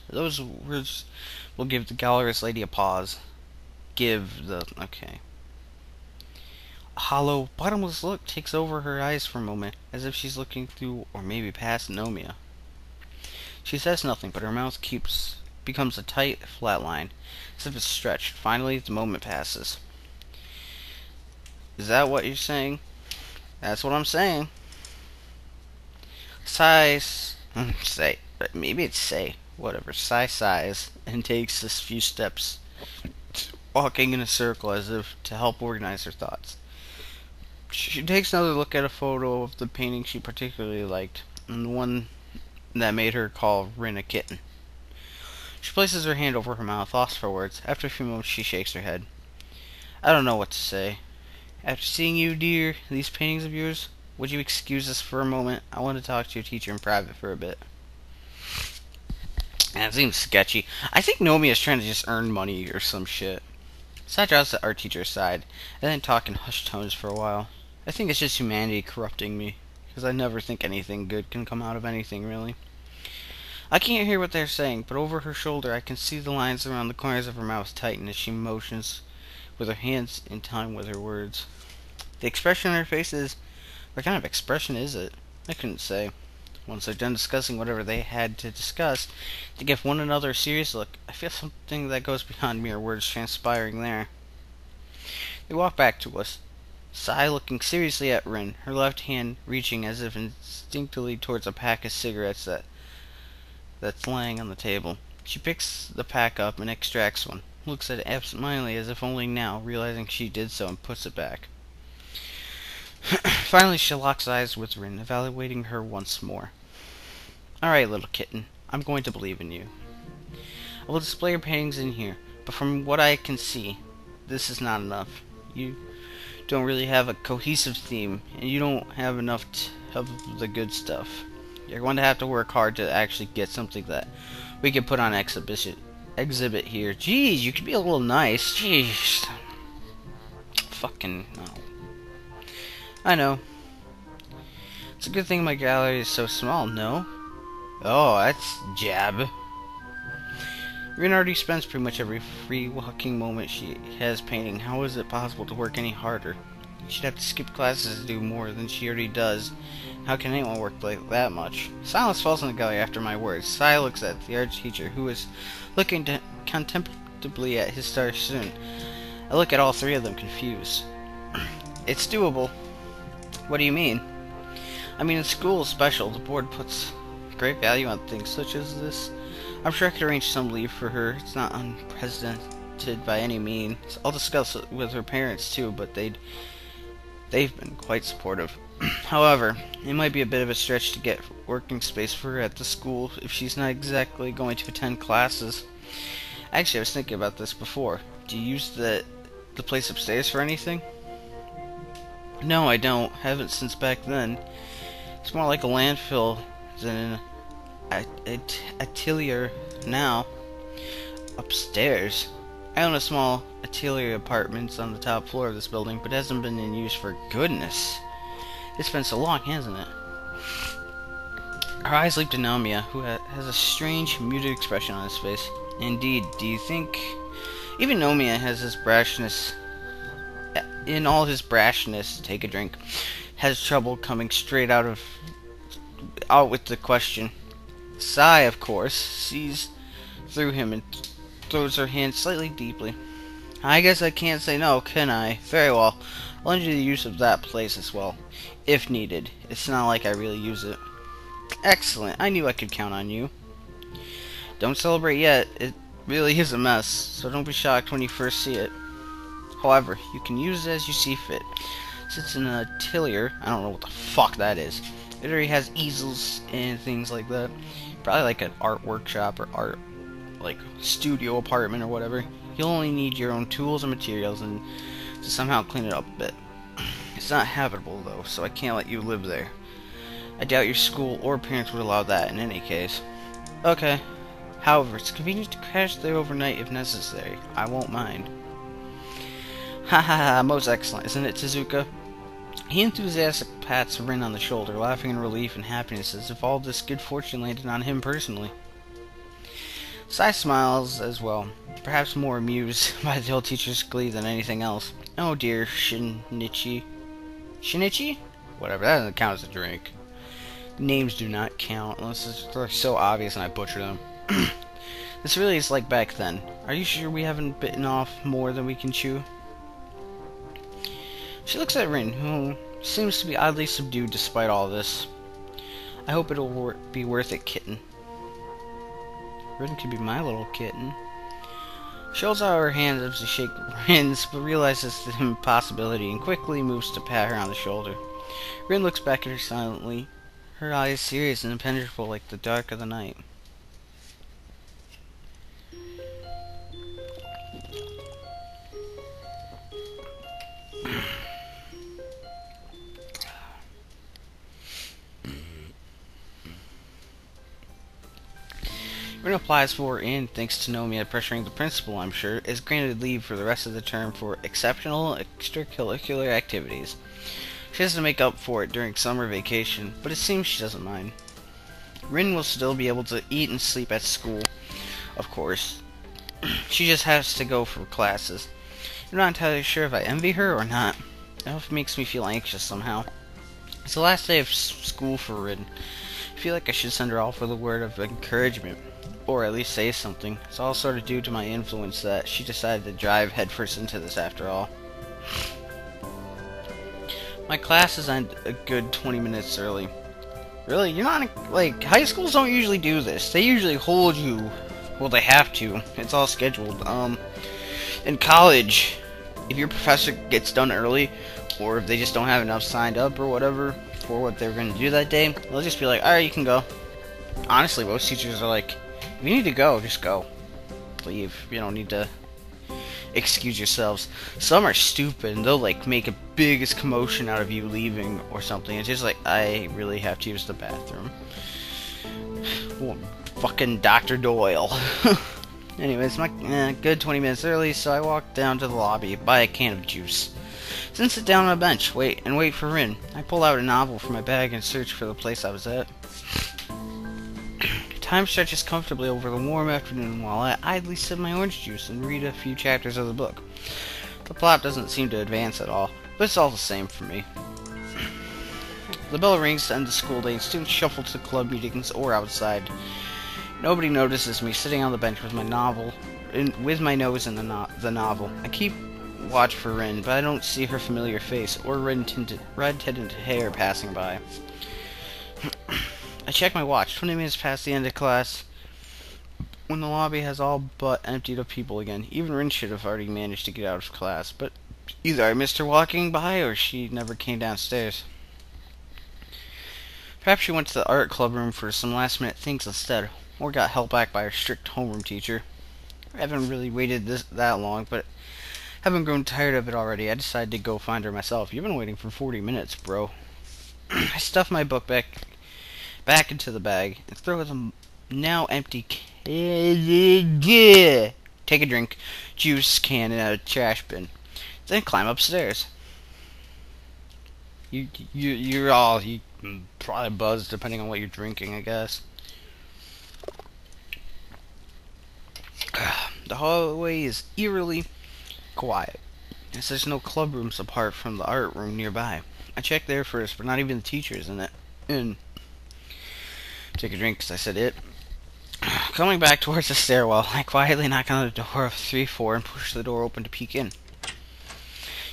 Those words will give the gallerist lady a pause. Okay. A hollow, bottomless look takes over her eyes for a moment, as if she's looking through or maybe past Nomiya. She says nothing, but her mouth becomes a tight, flat line, as if it's stretched. Finally, the moment passes. Is that what you're saying? That's what I'm saying. Whatever. Sai sighs and takes a few steps, walking in a circle as if to help organize her thoughts. She takes another look at a photo of the painting she particularly liked, and the one that made her call Rin a kitten. She places her hand over her mouth, lost for words. After a few moments, she shakes her head. I don't know what to say. After seeing you, dear, these paintings of yours, would you excuse us for a moment? I want to talk to your teacher in private for a bit. That seems sketchy. I think Nomi is trying to just earn money or some shit. Sai draws the art teacher aside, and then talk in hushed tones for a while. I think it's just humanity corrupting me, because I never think anything good can come out of anything, really. I can't hear what they're saying, but over her shoulder I can see the lines around the corners of her mouth tighten as she motions with her hands in time with her words. The expression on her face is... What kind of expression is it? I couldn't say. Once they're done discussing whatever they had to discuss, to give one another a serious look, I feel something that goes beyond mere words transpiring there. They walk back to us, Sai looking seriously at Rin, her left hand reaching as if instinctively towards a pack of cigarettes that's laying on the table. She picks the pack up and extracts one, looks at it absentmindedly as if only now realizing she did so, and puts it back. Finally, she locks eyes with Rin, evaluating her once more. Alright, little kitten, I'm going to believe in you. I will display your paintings in here, but from what I can see, this is not enough. You don't really have a cohesive theme, and you don't have enough of the good stuff. You're going to have to work hard to actually get something that we can put on exhibit here. Jeez, you could be a little nice. Jeez. Fucking no. I know. It's a good thing my gallery is so small, no? Oh, that's jab. Rin already spends pretty much every free walking moment she has painting. How is it possible to work any harder? She'd have to skip classes to do more than she already does. How can anyone work like that much? Silence falls on the gallery after my words. Sai looks at the art teacher, who is looking contemplatively at his star student. I look at all three of them, confused. It's doable. What do you mean? I mean, in school special, the board puts great value on things such as this. I'm sure I could arrange some leave for her. It's not unprecedented by any means. I'll discuss it with her parents too, but they've been quite supportive. However, it might be a bit of a stretch to get working space for her at the school if she's not exactly going to attend classes. Actually, I was thinking about this before. Do you use the place upstairs for anything? No, I don't. Haven't since back then. It's more like a landfill than an atelier now. Upstairs? I own a small atelier apartments on the top floor of this building, but it hasn't been in use for goodness. It's been so long, hasn't it? Her eyes leap to Nomiya, who has a strange, muted expression on his face. Indeed, do you think... Even Nomiya has his brashness... In all his brashness, take a drink, has trouble coming straight out with the question. Sai, of course, sees through him and throws her hand slightly deeply. I guess I can't say no, can I? Very well. I'll lend you the use of that place as well, if needed. It's not like I really use it. Excellent. I knew I could count on you. Don't celebrate yet. It really is a mess, so don't be shocked when you first see it. However, you can use it as you see fit. Since it's an atelier, I don't know what the fuck that is. It already has easels and things like that. Probably like an art workshop or art, like, studio apartment or whatever. You'll only need your own tools and materials and to somehow clean it up a bit. It's not habitable though, so I can't let you live there. I doubt your school or parents would allow that in any case. Okay. However, it's convenient to crash there overnight if necessary. I won't mind. Ha ha ha, most excellent, isn't it, Tezuka? He enthusiastically pats Rin on the shoulder, laughing in relief and happiness as if all this good fortune landed on him personally. Sai smiles as well, perhaps more amused by the old teacher's glee than anything else. Oh dear, Shinichi. Shinichi? Whatever, that doesn't count as a drink. Names do not count unless they're so obvious and I butcher them. This really is like back then. Are you sure we haven't bitten off more than we can chew? She looks at Rin, who seems to be oddly subdued despite all this. I hope it'll be worth it, kitten. Rin could be my little kitten. She holds out her hand as to shake Rin's, but realizes the impossibility and quickly moves to pat her on the shoulder. Rin looks back at her silently, her eyes serious and impenetrable like the dark of the night. Rin applies for and, thanks to Nomi pressuring the principal, I'm sure, is granted leave for the rest of the term for exceptional extracurricular activities. She has to make up for it during summer vacation, but it seems she doesn't mind. Rin will still be able to eat and sleep at school, of course. She just has to go for classes. I'm not entirely sure if I envy her or not. It makes me feel anxious somehow. It's the last day of school for Rin. I feel like I should send her off with a word of encouragement. Or at least say something. It's all sort of due to my influence that she decided to drive headfirst into this after all. My classes end a good 20 minutes early. Really? You're not, like, high schools don't usually do this. They usually hold you, well, they have to. It's all scheduled. In college, if your professor gets done early, or if they just don't have enough signed up or whatever for what they're going to do that day, they'll just be like, alright, you can go. Honestly, most teachers are like, if you need to go, just go. Leave. You don't need to excuse yourselves. Some are stupid and they'll like make a biggest commotion out of you leaving or something. It's just like, I really have to use the bathroom. Well, fucking Dr. Doyle. Anyways, my good 20 minutes early, so I walk down to the lobby, buy a can of juice. Then sit down on a bench, wait for Rin. I pull out a novel from my bag and search for the place I was at. Time stretches comfortably over the warm afternoon while I idly sip my orange juice and read a few chapters of the book. The plot doesn't seem to advance at all, but it's all the same for me. The bell rings to end the school day and students shuffle to club meetings or outside. Nobody notices me sitting on the bench with my nose in the novel. I keep watch for Rin, but I don't see her familiar face or red-tinted hair passing by. I check my watch. 20 minutes past the end of class, when the lobby has all but emptied of people again. Even Rin should have already managed to get out of class, but either I missed her walking by or she never came downstairs. Perhaps she went to the art club room for some last-minute things instead, or got held back by her strict homeroom teacher. I haven't really waited that long, but having grown tired of it already, I decided to go find her myself. You've been waiting for 40 minutes, bro. I stuffed my book back into the bag and throw the now empty take a drink juice can in a trash bin. Then climb upstairs. You're probably buzzed depending on what you're drinking, I guess. The hallway is eerily quiet, as there's no club rooms apart from the art room nearby. I checked there first, but not even the teacher is in it. Take a drink, because I said it. Coming back towards the stairwell, I quietly knock on the door of 3-4 and push the door open to peek in.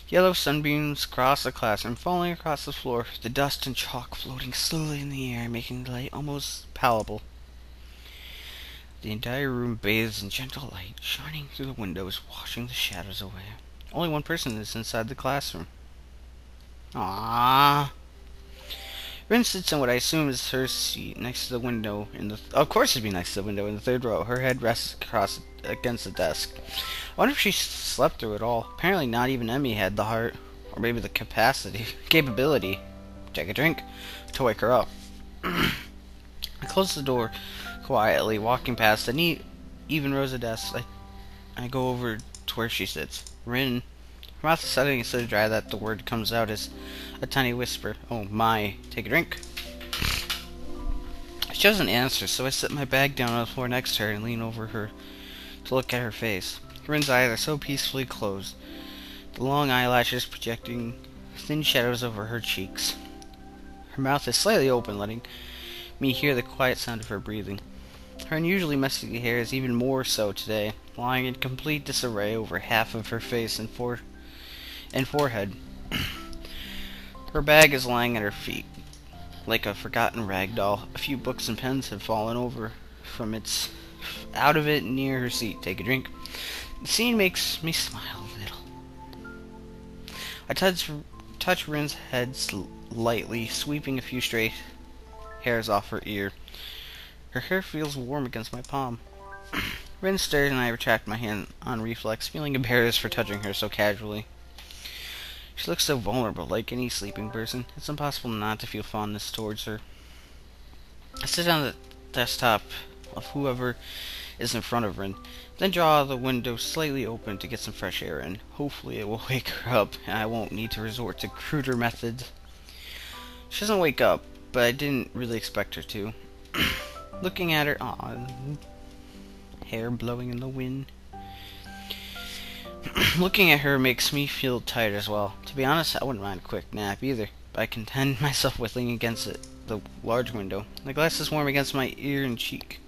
Yellow sunbeams cross the classroom, falling across the floor, the dust and chalk floating slowly in the air, making the light almost palpable. The entire room bathes in gentle light, shining through the windows, washing the shadows away. Only one person is inside the classroom. Aww. Rin sits in what I assume is her seat next to the window of course it'd be next to the window in the third row. Her head rests across against the desk. I wonder if she slept through it all. Apparently not even Emmy had the heart, or maybe the capability, take a drink, to wake her up. I close the door quietly, walking past the neat, even rows of desks. I go over to where she sits. Rin, her mouth is suddenly so dry that the word comes out as a tiny whisper. Oh my, take a drink. She doesn't answer, so I set my bag down on the floor next to her and lean over her to look at her face. Rin's eyes are so peacefully closed, the long eyelashes projecting thin shadows over her cheeks. Her mouth is slightly open, letting me hear the quiet sound of her breathing. Her unusually messy hair is even more so today, lying in complete disarray over half of her face and forehead. Her bag is lying at her feet, like a forgotten rag doll. A few books and pens have fallen out of it near her seat. Take a drink. The scene makes me smile a little. I touch Rin's head lightly, sweeping a few stray hairs off her ear. Her hair feels warm against my palm. Rin stirs and I retract my hand on reflex, feeling embarrassed for touching her so casually. She looks so vulnerable, like any sleeping person. It's impossible not to feel fondness towards her. I sit on the desktop of whoever is in front of Rin, then draw the window slightly open to get some fresh air in. Hopefully it will wake her up, and I won't need to resort to cruder methods. She doesn't wake up, but I didn't really expect her to. Looking at her, hair blowing in the wind. Looking at her makes me feel tired as well. To be honest, I wouldn't mind a quick nap either, but I content myself with leaning against the large window. The glass is warm against my ear and cheek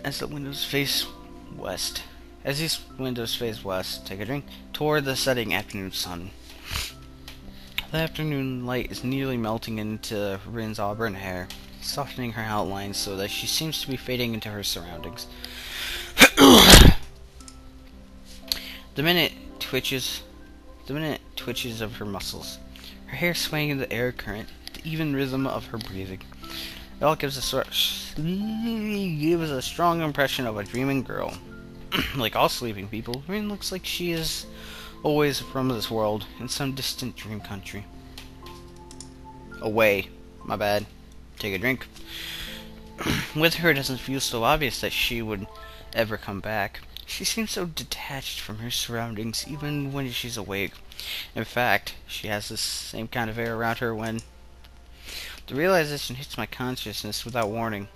as the windows face west. As these windows face west, take a drink, toward the setting afternoon sun. The afternoon light is nearly melting into Rin's auburn hair, softening her outlines so that she seems to be fading into her surroundings. The minute twitches of her muscles, her hair swaying in the air current, the even rhythm of her breathing. It all gives a strong impression of a dreaming girl. Like all sleeping people, Rin looks like she is always from this world, in some distant dream country. Away. My bad. Take a drink. With her, it doesn't feel so obvious that she would ever come back. She seems so detached from her surroundings, even when she's awake. In fact, she has this same kind of air around her when the realization hits my consciousness without warning.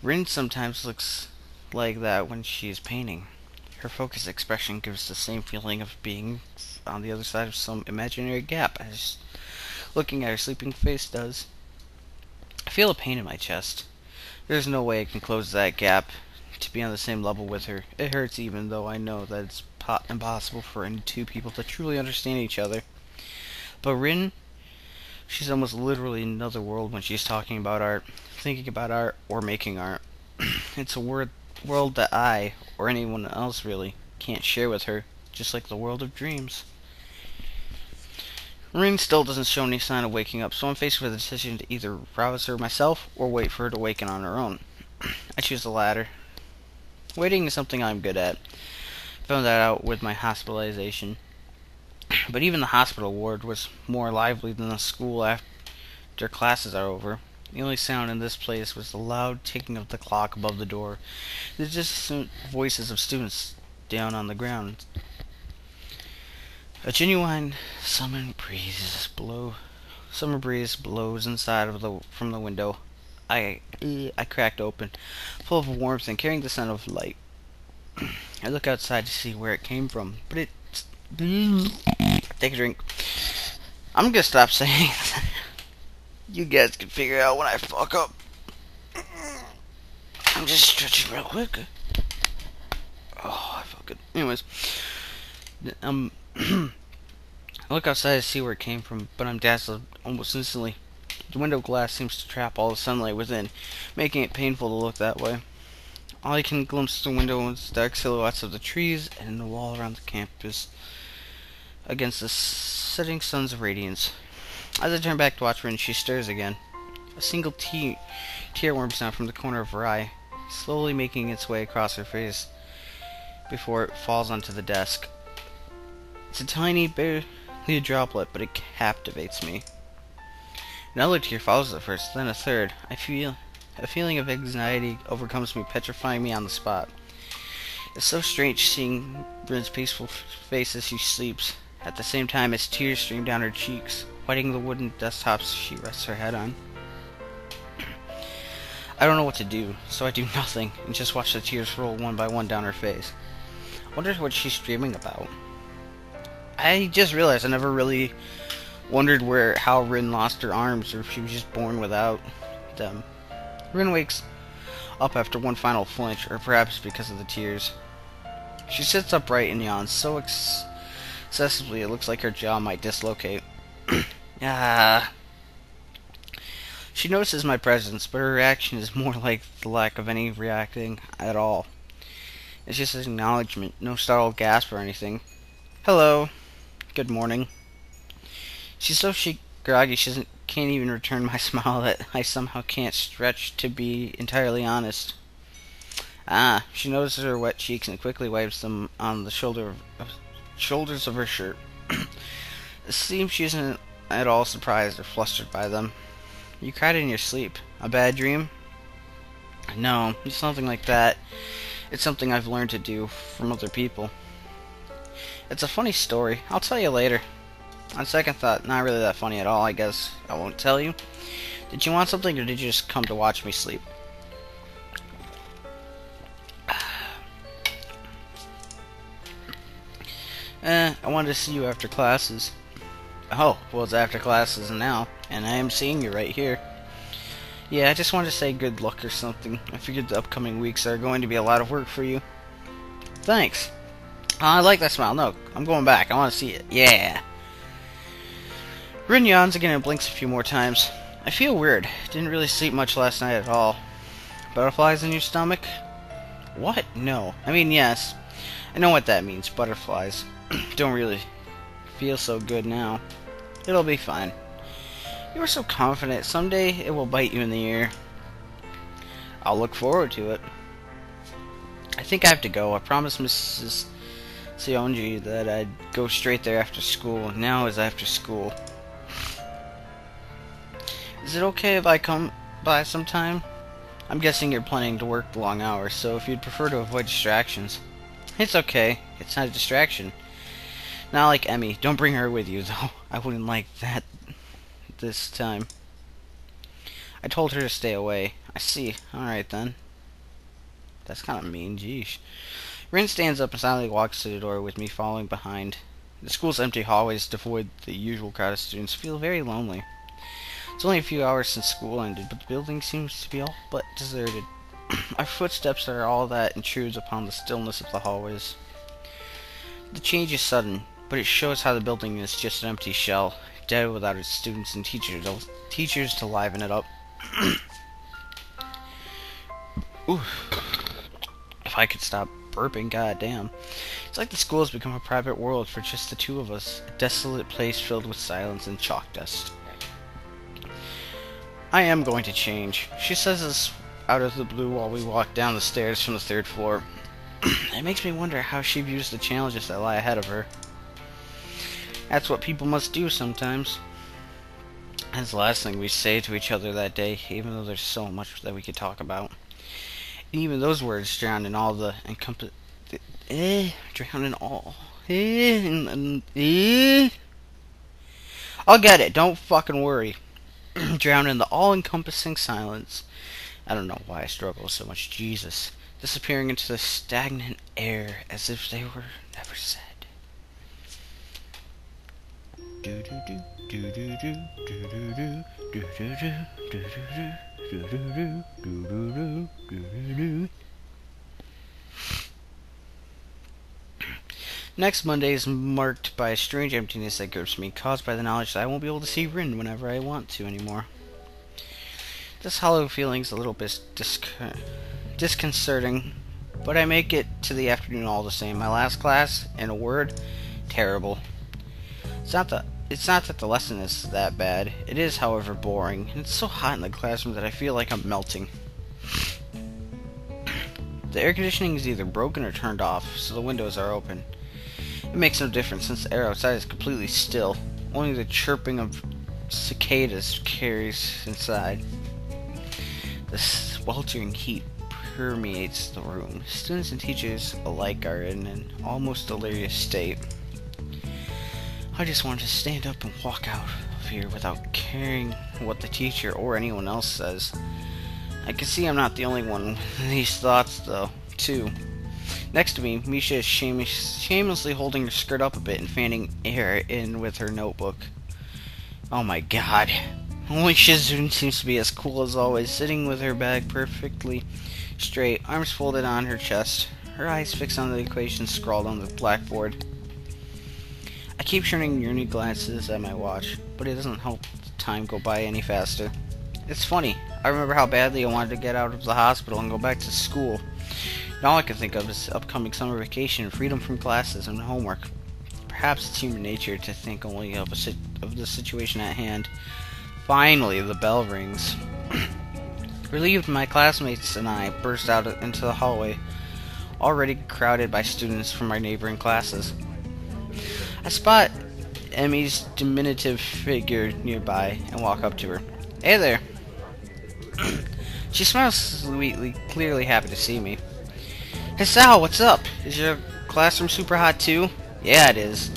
Rin sometimes looks like that when she is painting. Her focused expression gives the same feeling of being on the other side of some imaginary gap as looking at her sleeping face does. I feel a pain in my chest. There's no way I can close that gap to be on the same level with her. It hurts even though I know that it's impossible for any two people to truly understand each other. But Rin, she's almost literally in another world when she's talking about art, thinking about art, or making art. It's a world that I, or anyone else really, can't share with her, just like the world of dreams. Rin still doesn't show any sign of waking up, so I'm faced with a decision to either rouse her myself or wait for her to waken on her own. I choose the latter. Waiting is something I'm good at. Found that out with my hospitalization. But even the hospital ward was more lively than the school after classes are over. The only sound in this place was the loud ticking of the clock above the door, the distant voices of students down on the ground. A genuine summer breeze blows inside from the window. I cracked open, full of warmth and carrying the scent of light. I look outside to see where it came from, but it's... Take a drink. I'm gonna stop saying that. You guys can figure out when I fuck up. I'm just stretching real quick. Oh, I feel good. Anyways, I look outside to see where it came from, but I'm dazzled almost instantly. The window glass seems to trap all the sunlight within, making it painful to look that way. All I can glimpse through the window is dark silhouettes of the trees and the wall around the campus against the setting sun's radiance. As I turn back to watch her, and she stirs again. A single tear worms down from the corner of her eye, slowly making its way across her face before it falls onto the desk. It's a tiny, barely a droplet, but it captivates me. Another tear follows the first, then a third. A feeling of anxiety overcomes me, petrifying me on the spot. It's so strange seeing Rin's peaceful face as she sleeps. At the same time, as tears stream down her cheeks, wetting the wooden desktops she rests her head on. I don't know what to do, so I do nothing, and just watch the tears roll one by one down her face. Wonder what she's dreaming about. I just realized I never really wondered how Rin lost her arms, or if she was just born without them. Rin wakes up after one final flinch, or perhaps because of the tears. She sits upright and yawns so excessively it looks like her jaw might dislocate. She notices my presence, but her reaction is more like the lack of any reacting at all. It's just an acknowledgement, no startled gasp or anything. Hello. Good morning. She's so groggy she can't even return my smile that I somehow can't stretch to be entirely honest. She notices her wet cheeks and quickly wipes them on the shoulders of her shirt. It seems she isn't at all surprised or flustered by them. You cried in your sleep. A bad dream? No, it's nothing like that. It's something I've learned to do from other people. It's a funny story. I'll tell you later. On second thought, not really that funny at all, I guess. I won't tell you. Did you want something, or did you just come to watch me sleep? I wanted to see you after classes. Oh, well, it's after classes now, and I am seeing you right here. Yeah, I just wanted to say good luck or something. I figured the upcoming weeks are going to be a lot of work for you. Thanks. I like that smile. No, I'm going back. I want to see it. Yeah. Rin yawns again and blinks a few more times. I feel weird. Didn't really sleep much last night at all. Butterflies in your stomach? What? No. I mean, yes. I know what that means. Butterflies. Don't really feel so good now. It'll be fine. You were so confident. Someday it will bite you in the ear. I'll look forward to it. I think I have to go. I promised Mrs. Sionji that I'd go straight there after school. Now is after school. Is it okay if I come by sometime? I'm guessing you're planning to work the long hours, so if you'd prefer to avoid distractions. It's okay. It's not a distraction. Not like Emmy. Don't bring her with you, though. I wouldn't like that this time. I told her to stay away. I see. Alright, then. That's kind of mean. Geesh. Rin stands up and silently walks to the door with me following behind. The school's empty hallways, devoid of the usual crowd of students, feel very lonely. It's only a few hours since school ended, but the building seems to be all but deserted. Our footsteps are all that intrudes upon the stillness of the hallways. The change is sudden, but it shows how the building is just an empty shell, dead without its students and teachers to liven it up. Ooh. If I could stop burping, goddamn. It's like the school has become a private world for just the two of us, a desolate place filled with silence and chalk dust. I am going to change. She says this out of the blue while we walk down the stairs from the third floor. It makes me wonder how she views the challenges that lie ahead of her. That's what people must do sometimes. That's the last thing we say to each other that day, even though there's so much that we could talk about. And even those words drown in all the drown in all. I'll get it, don't fucking worry. Drown in the all-encompassing silence. I don't know why I struggle so much. Jesus. Disappearing into the stagnant air as if they were never said. Next Monday is marked by a strange emptiness that grips me, caused by the knowledge that I won't be able to see Rin whenever I want to anymore. This hollow feeling's a little bit disconcerting, but I make it to the afternoon all the same. My last class, in a word, terrible. It's not that the lesson is that bad. It is, however, boring, and it's so hot in the classroom that I feel like I'm melting. The air conditioning is either broken or turned off, so the windows are open. It makes no difference since the air outside is completely still. Only the chirping of cicadas carries inside. The sweltering heat permeates the room. Students and teachers alike are in an almost delirious state. I just want to stand up and walk out of here without caring what the teacher or anyone else says. I can see I'm not the only one with these thoughts, though, too. Next to me, Misha is shamelessly holding her skirt up a bit and fanning air in with her notebook. Oh my god. Only Shizune seems to be as cool as always, sitting with her bag perfectly straight, arms folded on her chest, her eyes fixed on the equations scrawled on the blackboard. I keep turning yearning glances at my watch, but it doesn't help the time go by any faster. It's funny, I remember how badly I wanted to get out of the hospital and go back to school. And all I can think of is upcoming summer vacation, freedom from classes and homework. Perhaps it's human nature to think only of the situation at hand. Finally, the bell rings. Relieved, my classmates and I burst out into the hallway, already crowded by students from our neighboring classes. I spot Emmy's diminutive figure nearby and walk up to her. Hey there. She smiles sweetly, clearly happy to see me. Hey Sal, what's up? Is your classroom super hot too? Yeah, it is.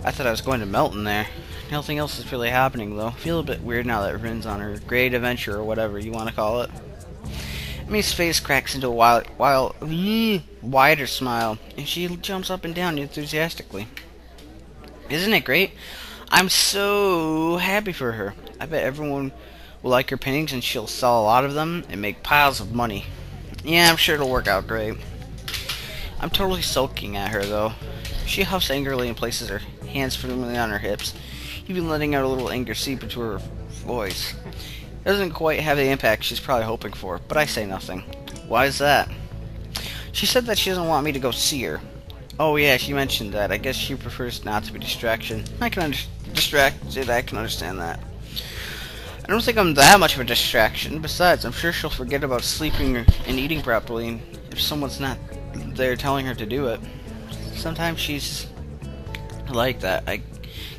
I thought I was going to melt in there. Nothing else is really happening though. Feel a bit weird now that Rin's on her great adventure or whatever you want to call it. Emmy's face cracks into a wider smile, and she jumps up and down enthusiastically. Isn't it great? I'm so happy for her. I bet everyone will like her paintings and she'll sell a lot of them and make piles of money. Yeah, I'm sure it'll work out great. I'm totally sulking at her though. She huffs angrily and places her hands firmly on her hips, even letting out a little anger seep into her voice. It doesn't quite have the impact she's probably hoping for, but I say nothing. Why is that? She said that she doesn't want me to go see her. Oh yeah, she mentioned that. I guess she prefers not to be distracted. I can understand that. I don't think I'm that much of a distraction. Besides, I'm sure she'll forget about sleeping and eating properly if someone's not there telling her to do it. Sometimes she's like that. I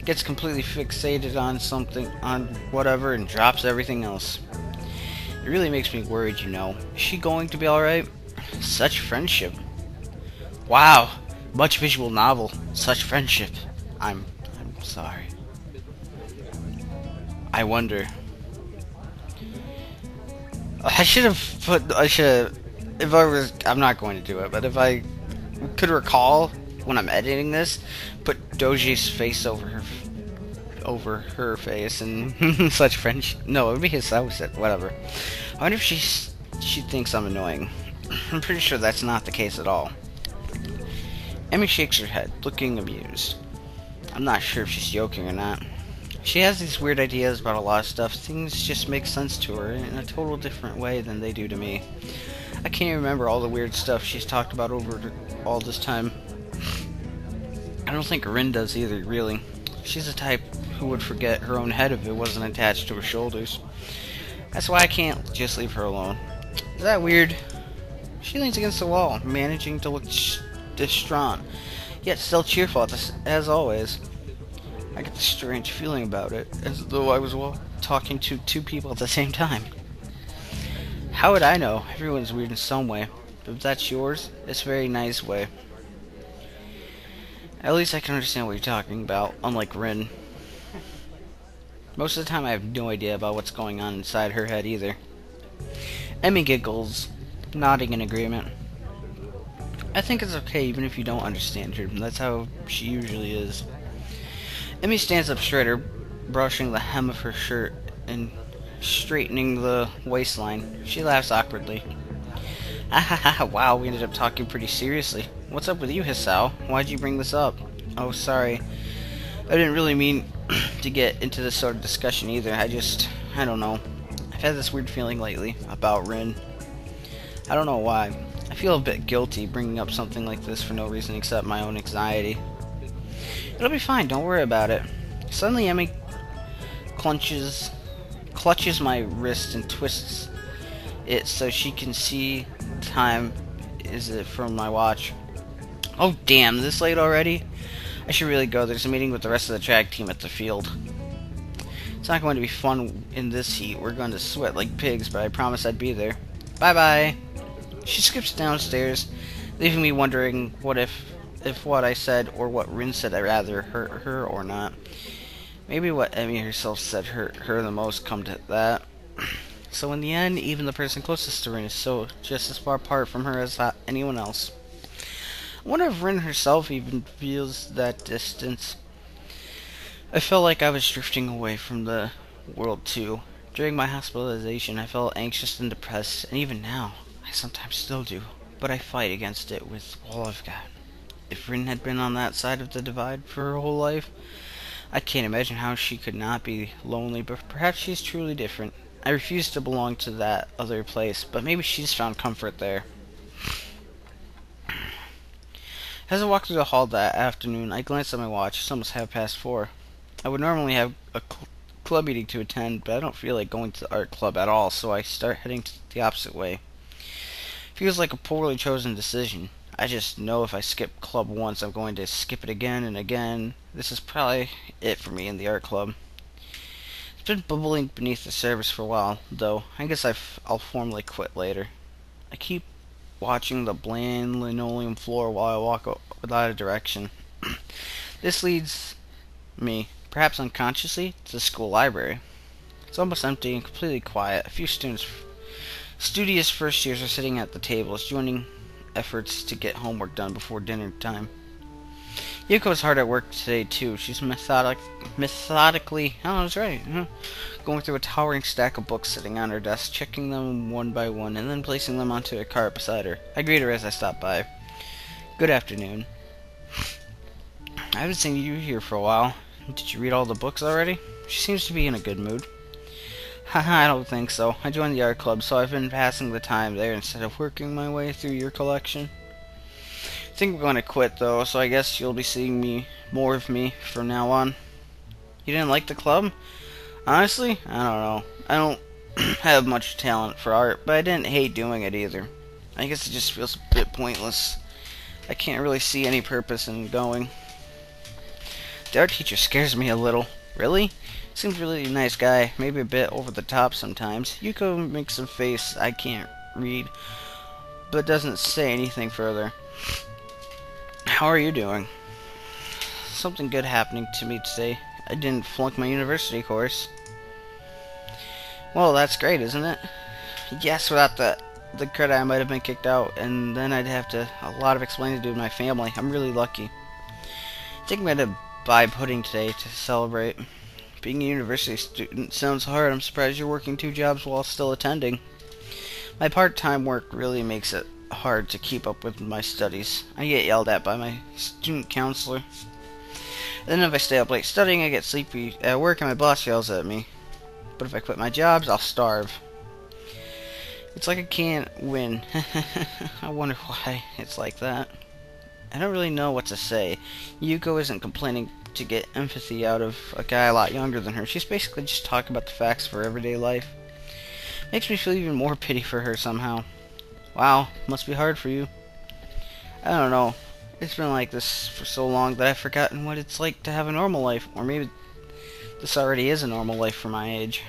gets completely fixated on something, on whatever, and drops everything else. It really makes me worried, you know. Is she going to be alright? Such friendship. Wow. Much visual novel. Such friendship. I'm sorry. I wonder. I'm not going to do it, but if I could recall when I'm editing this, put Doji's face over her face and such friendship. No, it would be his house, whatever. I wonder if she thinks I'm annoying. I'm pretty sure that's not the case at all. Emmy shakes her head, looking amused. I'm not sure if she's joking or not. She has these weird ideas about a lot of stuff. Things just make sense to her in a total different way than they do to me. I can't even remember all the weird stuff she's talked about over all this time. I don't think Rin does either, really. She's the type who would forget her own head if it wasn't attached to her shoulders. That's why I can't just leave her alone. Is that weird? She leans against the wall, managing to look distraught, yet still cheerful as always. I get this strange feeling about it, as though I was talking to two people at the same time. How would I know? Everyone's weird in some way. But if that's yours, it's a very nice way. At least I can understand what you're talking about, unlike Rin. Most of the time I have no idea about what's going on inside her head either. Emmy giggles, nodding in agreement. I think it's okay even if you don't understand her. That's how she usually is. Emmy stands up straighter, brushing the hem of her shirt and straightening the waistline. She laughs awkwardly. Wow, we ended up talking pretty seriously. What's up with you, Hisao? Why'd you bring this up? Oh, sorry. I didn't really mean to get into this sort of discussion either. I don't know. I've had this weird feeling lately about Rin. I don't know why. I feel a bit guilty bringing up something like this for no reason except my own anxiety. It'll be fine, don't worry about it. Suddenly Emmy clutches my wrist and twists it so she can see time is it from my watch. Oh damn, this late already? I should really go. There's a meeting with the rest of the track team at the field. It's not going to be fun in this heat. We're going to sweat like pigs, but I promised I'd be there. Bye-bye. She skips downstairs, leaving me wondering if what I said or what Rin said I rather hurt her or not. Maybe what Emmy herself said hurt her the most, come to that. So in the end, even the person closest to Rin is so just as far apart from her as anyone else. I wonder if Rin herself even feels that distance. I felt like I was drifting away from the world too. During my hospitalization, I felt anxious and depressed, and even now, I sometimes still do, but I fight against it with all I've got. If Rin had been on that side of the divide for her whole life, I can't imagine how she could not be lonely, but perhaps she's truly different. I refuse to belong to that other place, but maybe she's found comfort there. As I walked through the hall that afternoon, I glanced at my watch. It's almost 4:30. I would normally have a club meeting to attend, but I don't feel like going to the art club at all, so I start heading the opposite way. Feels like a poorly chosen decision. I just know if I skip club once, I'm going to skip it again and again. This is probably it for me in the art club. It's been bubbling beneath the surface for a while, though. I guess I'll formally quit later. I keep watching the bland linoleum floor while I walk without a direction. This leads me, perhaps unconsciously, to the school library. It's almost empty and completely quiet. A few studious first years are sitting at the tables, joining efforts to get homework done before dinner time. Yuko is hard at work today too. She's methodically, oh, that's right, going through a towering stack of books sitting on her desk, checking them one by one, and then placing them onto a cart beside her. I greet her as I stop by. Good afternoon. I haven't seen you here for a while. Did you read all the books already? She seems to be in a good mood. Haha, I don't think so. I joined the art club, so I've been passing the time there instead of working my way through your collection. I think I'm going to quit, though, so I guess you'll be seeing more of me from now on. You didn't like the club? Honestly, I don't know. I don't have much talent for art, but I didn't hate doing it either. I guess it just feels a bit pointless. I can't really see any purpose in going. The art teacher scares me a little. Really? Seems really a nice guy, maybe a bit over the top sometimes. Yuko makes a face I can't read, but doesn't say anything further. How are you doing? Something good happening to me today. I didn't flunk my university course. Well, that's great, isn't it? Yes, without the credit I might have been kicked out, and then I'd have a lot of explaining to do with my family. I'm really lucky. I think I'm going to buy pudding today to celebrate. Being a university student sounds hard. I'm surprised you're working 2 jobs while still attending. My part-time work really makes it hard to keep up with my studies. I get yelled at by my student counselor. Then if I stay up late studying, I get sleepy at work and my boss yells at me. But if I quit my jobs, I'll starve. It's like I can't win. I wonder why it's like that. I don't really know what to say. Yuko isn't complaining to get empathy out of a guy a lot younger than her. She's basically just talking about the facts of her everyday life. Makes me feel even more pity for her somehow. Wow, must be hard for you. I don't know. It's been like this for so long that I've forgotten what it's like to have a normal life. Or maybe this already is a normal life for my age.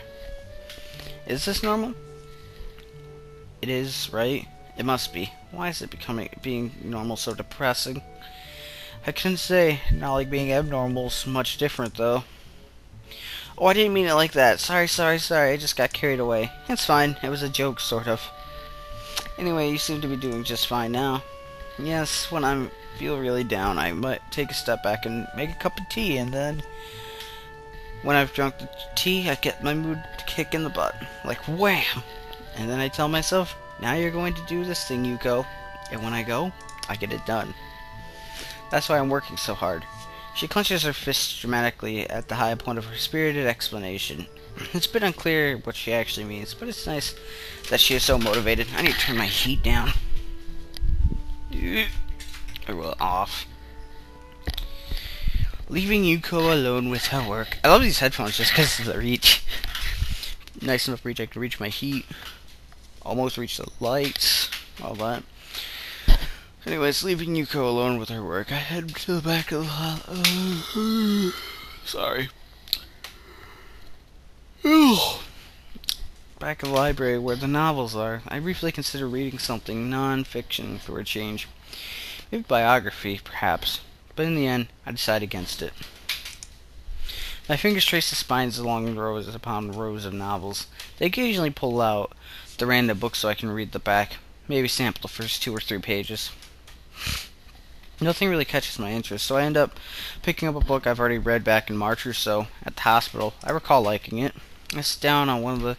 Is this normal? It is, right? It must be. Why is it being normal so depressing? I couldn't say. Not like being abnormal is much different, though. Oh, I didn't mean it like that. Sorry. I just got carried away. It's fine. It was a joke, sort of. Anyway, you seem to be doing just fine now. Yes, when I feel really down, I might take a step back and make a cup of tea, and then when I've drunk the tea, I get my mood to kick in the butt. Like, wham! And then I tell myself, now you're going to do this thing, Yuko. And when I go, I get it done. That's why I'm working so hard. She clenches her fists dramatically at the high point of her spirited explanation. It's a bit unclear what she actually means, but it's nice that she is so motivated. I need to turn my heat down. Or well, off. Leaving Yuko alone with her work. I love these headphones just because of the reach. Nice enough reach I can reach my heat. Almost reach the lights. All that. Anyways, leaving Yuko alone with her work, I head to the back of the hall. Sorry. Back at the library where the novels are, I briefly considered reading something non-fiction for a change. Maybe biography, perhaps. But in the end, I decided against it. My fingers trace the spines along rows upon rows of novels. They occasionally pull out the random book so I can read the back. Maybe sample the first 2 or 3 pages. Nothing really catches my interest, so I end up picking up a book I've already read back in March or so at the hospital. I recall liking it. I sit down on one of the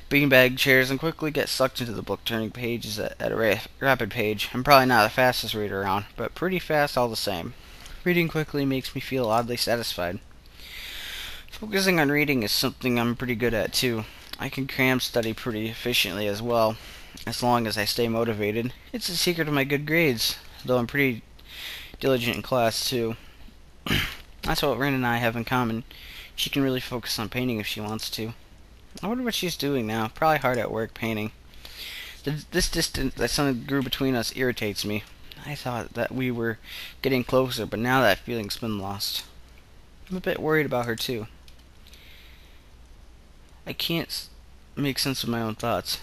beanbag chairs and quickly get sucked into the book, turning pages at a rapid page. I'm probably not the fastest reader around, but pretty fast all the same. Reading quickly makes me feel oddly satisfied. Focusing on reading is something I'm pretty good at too. I can cram study pretty efficiently as well, as long as I stay motivated. It's the secret of my good grades, though I'm pretty diligent in class too. That's what Rin and I have in common. She can really focus on painting if she wants to. I wonder what she's doing now. Probably hard at work painting. This distance that suddenly grew between us irritates me. I thought that we were getting closer, but now that feeling's been lost. I'm a bit worried about her too. I can't make sense of my own thoughts.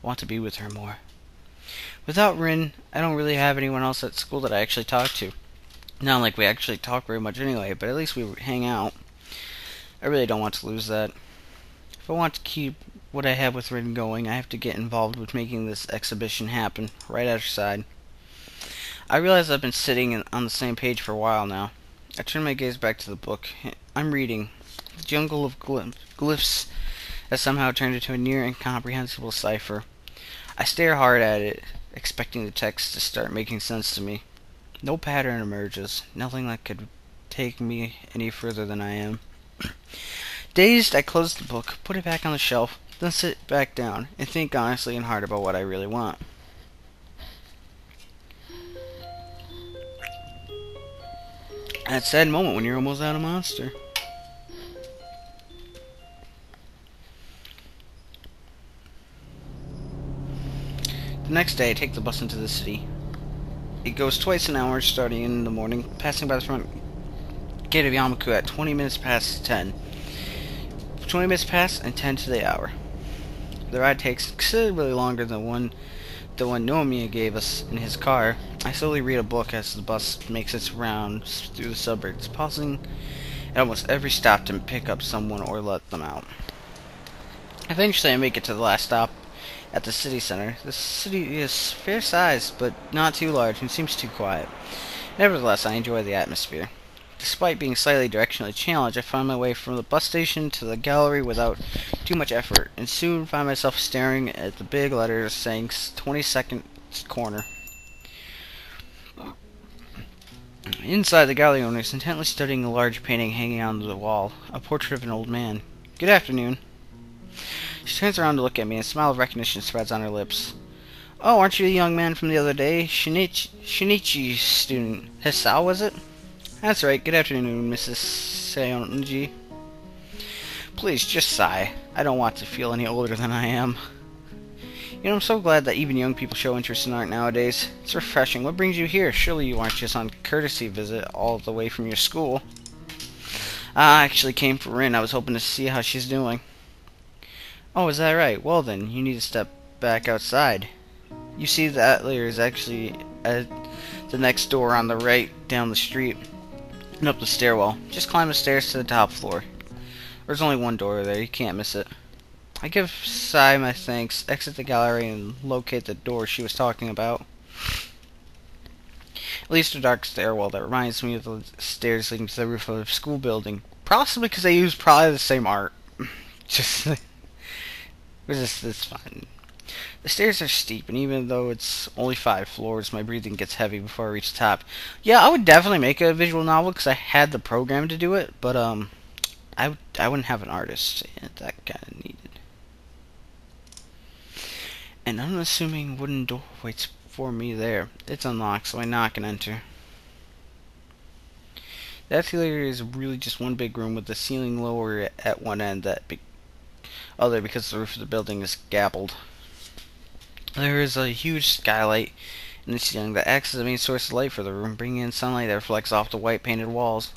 I want to be with her more. Without Rin, I don't really have anyone else at school that I actually talk to. Not like we actually talk very much anyway, but at least we hang out. I really don't want to lose that. If I want to keep what I have with Rin going, I have to get involved with making this exhibition happen, right at her side. I realize I've been sitting on the same page for a while now. I turn my gaze back to the book. I'm reading. The jungle of glyphs has somehow turned into a near incomprehensible cipher. I stare hard at it, expecting the text to start making sense to me. No pattern emerges, nothing that could take me any further than I am. Dazed, I close the book, put it back on the shelf, then sit back down and think honestly and hard about what I really want. That sad moment when you're almost out of Monster. The next day, I take the bus into the city. It goes twice an hour, starting in the morning, passing by the front gate of Yamaku at 20 minutes past 10. 20 minutes past and 10 to the hour. The ride takes considerably longer than the one Nomiya gave us in his car. I slowly read a book as the bus makes its rounds through the suburbs, pausing at almost every stop to pick up someone or let them out. Eventually, I make it to the last stop at the city center. The city is fair-sized, but not too large, and seems too quiet. Nevertheless, I enjoy the atmosphere. Despite being slightly directionally challenged, I find my way from the bus station to the gallery without too much effort, and soon find myself staring at the big letters saying 22nd corner. Inside, the gallery owner is intently studying a large painting hanging on the wall, a portrait of an old man. Good afternoon. She turns around to look at me, and a smile of recognition spreads on her lips. Oh, aren't you the young man from the other day? Shinichi's student. Hisao, was it? That's right. Good afternoon, Mrs. Seonji. Please, just sigh. I don't want to feel any older than I am. You know, I'm so glad that even young people show interest in art nowadays. It's refreshing. What brings you here? Surely you aren't just on courtesy visit all the way from your school. I actually came for Rin. I was hoping to see how she's doing. Oh, is that right? Well then, you need to step back outside. You see that layer is actually at the next door on the right down the street and up the stairwell. Just climb the stairs to the top floor. There's only one door there, you can't miss it. I give Sai my thanks, exit the gallery, and locate the door she was talking about. It leads to a dark stairwell that reminds me of the stairs leading to the roof of a school building. Possibly because they use probably the same art. It's fine. The stairs are steep, and even though it's only 5 floors, my breathing gets heavy before I reach the top. Yeah, I would definitely make a visual novel because I had the program to do it, but I wouldn't have an artist, and that kind of needed. An unassuming wooden door waits for me there. It's unlocked, so I knock and enter. The atelier is really just one big room with the ceiling lower at one end other because the roof of the building is gappled. There is a huge skylight in the ceiling that acts as the main source of light for the room, bringing in sunlight that reflects off the white painted walls.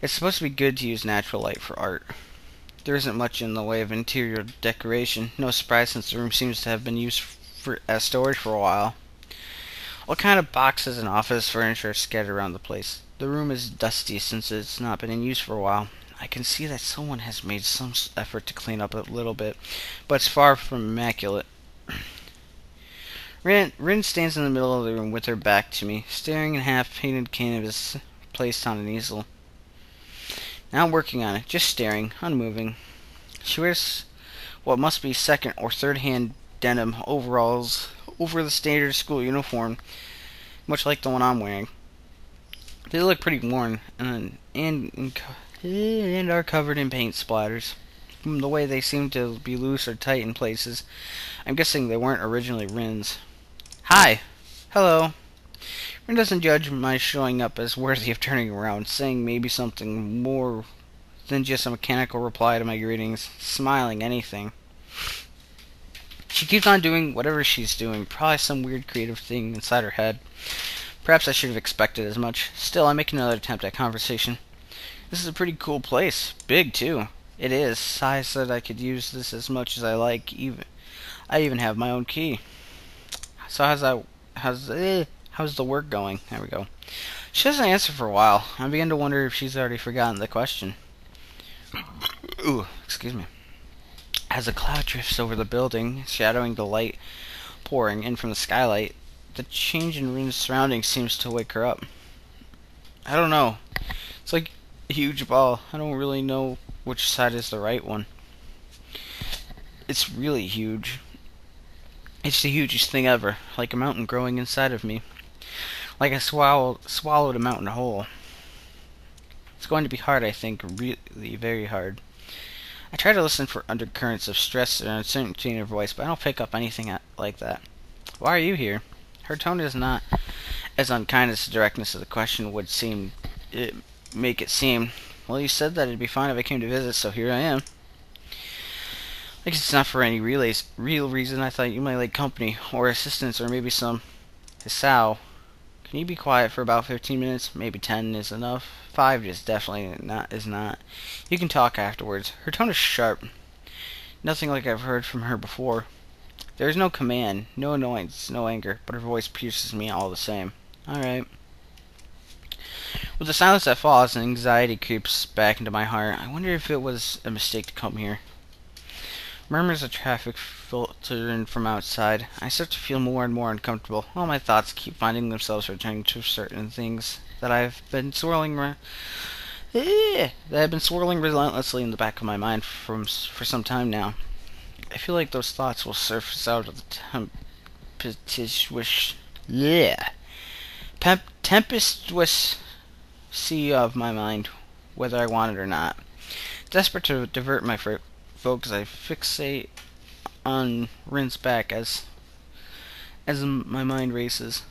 It's supposed to be good to use natural light for art. There isn't much in the way of interior decoration. No surprise since the room seems to have been used as storage for a while. All kind of boxes and office furniture are scattered around the place. The room is dusty since it's not been in use for a while. I can see that someone has made some effort to clean up a little bit, but it's far from immaculate. Rin stands in the middle of the room with her back to me, staring at half-painted canvas placed on an easel. Not working on it, just staring, unmoving. She wears what must be second or third-hand denim overalls over the standard school uniform, much like the one I'm wearing. They look pretty worn and are covered in paint splatters. From the way they seem to be loose or tight in places, I'm guessing they weren't originally Rin's. Hi! Hello! Rin doesn't judge my showing up as worthy of turning around, saying maybe something more than just a mechanical reply to my greetings, smiling anything. She keeps on doing whatever she's doing, probably some weird creative thing inside her head. Perhaps I should have expected as much. Still, I make another attempt at conversation. This is a pretty cool place. Big, too. It is. I said I could use this as much as I like. I even have my own key. So how's the work going? There we go. She doesn't answer for a while. I begin to wonder if she's already forgotten the question. Ooh, excuse me. As a cloud drifts over the building, shadowing the light pouring in from the skylight, the change in Rin's surroundings seems to wake her up. I don't know. It's like a huge ball. I don't really know which side is the right one. It's really huge. It's the hugest thing ever, like a mountain growing inside of me. Like I swallowed a mountain whole. It's going to be hard, I think, really very hard. I try to listen for undercurrents of stress and uncertainty in her voice, but I don't pick up anything like that. Why are you here? Her tone is not as unkind as the directness of the question would make it seem. Well, you said that it'd be fine if I came to visit, so here I am. I guess it's not for any real reason. I thought you might like company, or assistance, or maybe some Hisao. Can you be quiet for about 15 minutes? Maybe 10 is enough. 5 is definitely not. You can talk afterwards. Her tone is sharp. Nothing like I've heard from her before. There is no command, no annoyance, no anger, but her voice pierces me all the same. Alright. With the silence that follows, anxiety creeps back into my heart. I wonder if it was a mistake to come here. Murmurs of traffic filter in from outside. I start to feel more and more uncomfortable. All my thoughts keep finding themselves returning to certain things that have been swirling relentlessly in the back of my mind for some time now. I feel like those thoughts will surface out of the tempestuous sea of my mind, whether I want it or not. Desperate to divert my focus, I fixate on Rin's back as my mind races.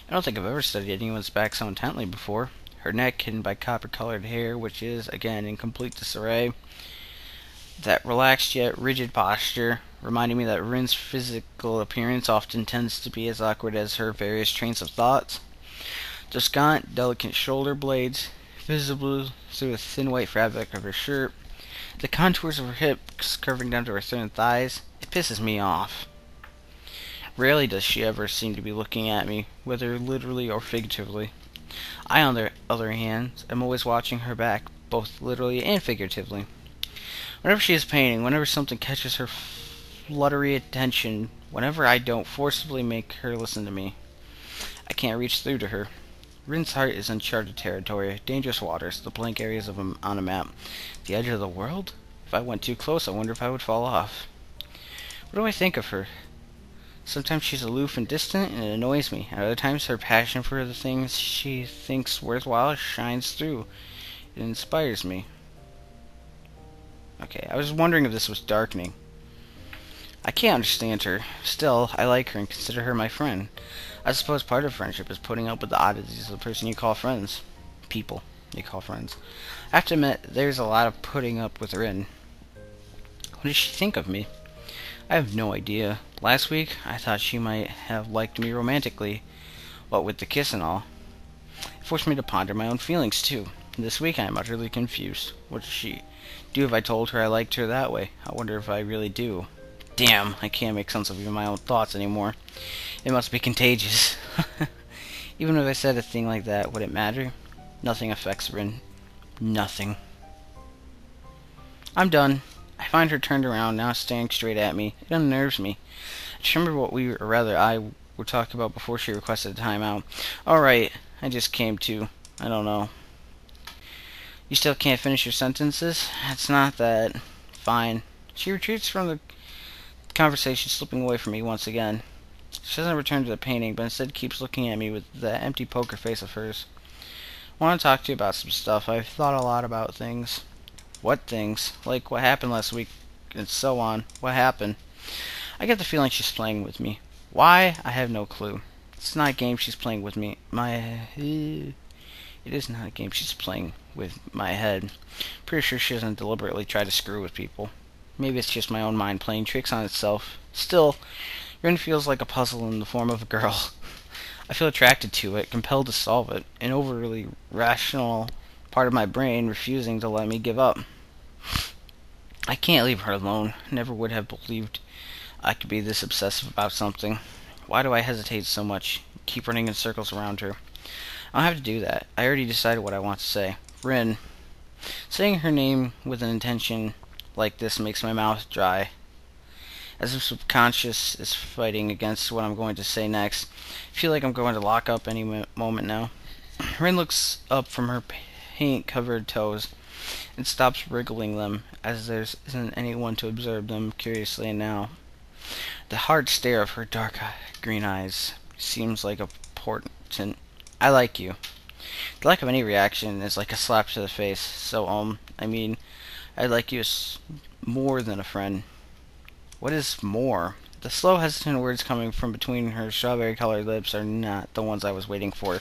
I don't think I've ever studied anyone's back so intently before. Her neck hidden by copper-colored hair, which is, again, in complete disarray. That relaxed yet rigid posture, reminding me that Rin's physical appearance often tends to be as awkward as her various trains of thoughts. Just gaunt, delicate shoulder blades, visible through the thin white fabric of her shirt, the contours of her hips curving down to her thin thighs. It pisses me off. Rarely does she ever seem to be looking at me, whether literally or figuratively. I, on the other hand, am always watching her back, both literally and figuratively. Whenever she is painting, whenever something catches her fluttery attention, whenever I don't forcibly make her listen to me, I can't reach through to her. Rin's heart is uncharted territory, dangerous waters, the blank areas on a map. The edge of the world? If I went too close, I wonder if I would fall off. What do I think of her? Sometimes she's aloof and distant, and it annoys me. At other times, her passion for the things she thinks worthwhile shines through. It inspires me. Okay, I was wondering if this was darkening. I can't understand her. Still, I like her and consider her my friend. I suppose part of friendship is putting up with the oddities of the person you call friends. People you call friends. I have to admit, there's a lot of putting up with Rin. What does she think of me? I have no idea. Last week, I thought she might have liked me romantically, what with the kiss and all. forced me to ponder my own feelings, too. This week I am utterly confused. What does she do if I told her I liked her that way? I wonder if I really do. Damn, I can't make sense of even my own thoughts anymore. It must be contagious. Even if I said a thing like that, would it matter? Nothing affects Rin. Nothing. I'm done. I find her turned around, now staring straight at me. It unnerves me. I just remember what we, or rather I, were talking about before she requested a timeout. Alright, I just came to. I don't know. You still can't finish your sentences? It's not that. Fine. She retreats from the conversation, slipping away from me once again. She doesn't return to the painting, but instead keeps looking at me with that empty poker face of hers. I want to talk to you about some stuff. I've thought a lot about things. What things? Like what happened last week, and so on. What happened? I get the feeling she's playing with me. Why? I have no clue. It's not a game she's playing with me. It is not a game she's playing with my head. Pretty sure she doesn't deliberately try to screw with people. Maybe it's just my own mind playing tricks on itself. Still, Rin feels like a puzzle in the form of a girl. I feel attracted to it, compelled to solve it, an overly rational part of my brain refusing to let me give up. I can't leave her alone. Never would have believed I could be this obsessive about something. Why do I hesitate so much? Keep running in circles around her. I don't have to do that. I already decided what I want to say. Rin. Saying her name with an intention like this makes my mouth dry. As if subconscious is fighting against what I'm going to say next. I feel like I'm going to lock up any moment now. Rin looks up from her paint-covered toes and stops wriggling them, as there isn't anyone to observe them curiously now. The hard stare of her dark green eyes seems like a portent. I like you. The lack of any reaction is like a slap to the face. So, I mean, I like you as more than a friend. What is more? The slow, hesitant words coming from between her strawberry-colored lips are not the ones I was waiting for.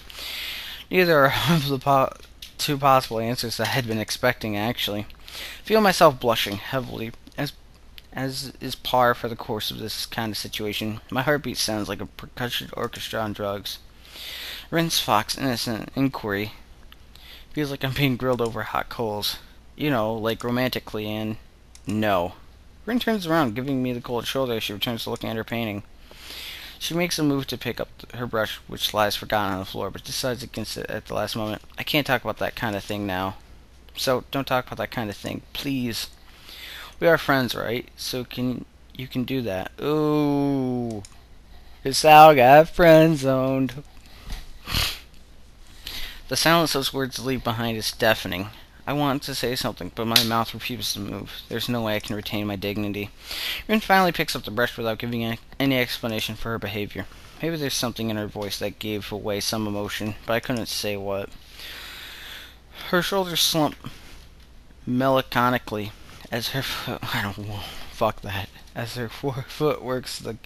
Neither are of the two possible answers that I had been expecting, actually. I feel myself blushing heavily, as is par for the course of this kind of situation. My heartbeat sounds like a percussion orchestra on drugs. Rin's fox innocent inquiry feels like I'm being grilled over hot coals. You know, like romantically, and no. Rin turns around, giving me the cold shoulder as she returns to looking at her painting. She makes a move to pick up her brush, which lies forgotten on the floor, but decides against it at the last moment. I can't talk about that kind of thing now. So, don't talk about that kind of thing, please. We are friends, right? So you can do that. Ooh. Cause Sal got friend-zoned. The silence those words leave behind is deafening. I want to say something, but my mouth refuses to move. There's no way I can retain my dignity. Rin finally picks up the brush without giving any explanation for her behavior. Maybe there's something in her voice that gave away some emotion, but I couldn't say what. Her shoulders slump melancholically as her foot... fuck that. As her foot works the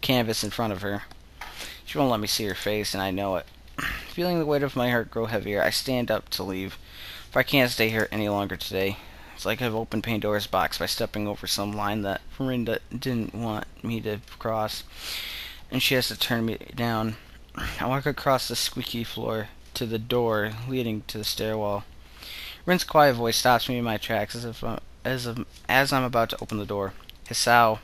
canvas in front of her. She won't let me see her face, and I know it. Feeling the weight of my heart grow heavier, I stand up to leave. For I can't stay here any longer today. It's like I've opened Pandora's box by stepping over some line that Miranda didn't want me to cross, and she has to turn me down. I walk across the squeaky floor to the door leading to the stairwell. Rin's quiet voice stops me in my tracks as I'm about to open the door. Hisao.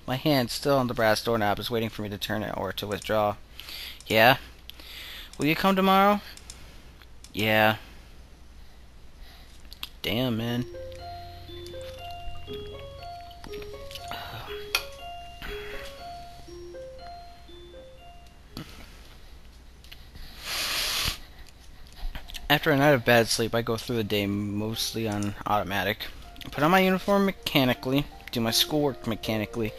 My hand, still on the brass doorknob, is waiting for me to turn it or to withdraw. Yeah? Will you come tomorrow? Yeah. Damn, man. After a night of bad sleep, I go through the day mostly on automatic. I put on my uniform mechanically, do my schoolwork mechanically,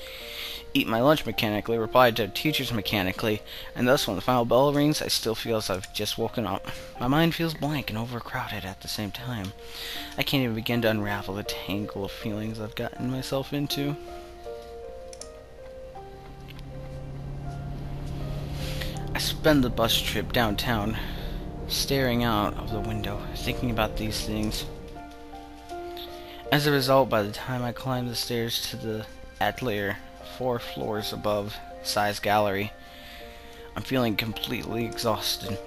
eat my lunch mechanically, reply to teachers mechanically, and thus when the final bell rings, I still feel as I've just woken up. My mind feels blank and overcrowded at the same time. I can't even begin to unravel the tangle of feelings I've gotten myself into. I spend the bus trip downtown, staring out of the window, thinking about these things. As a result, by the time I climb the stairs to the atelier, 4 floors above Sai's gallery, I'm feeling completely exhausted.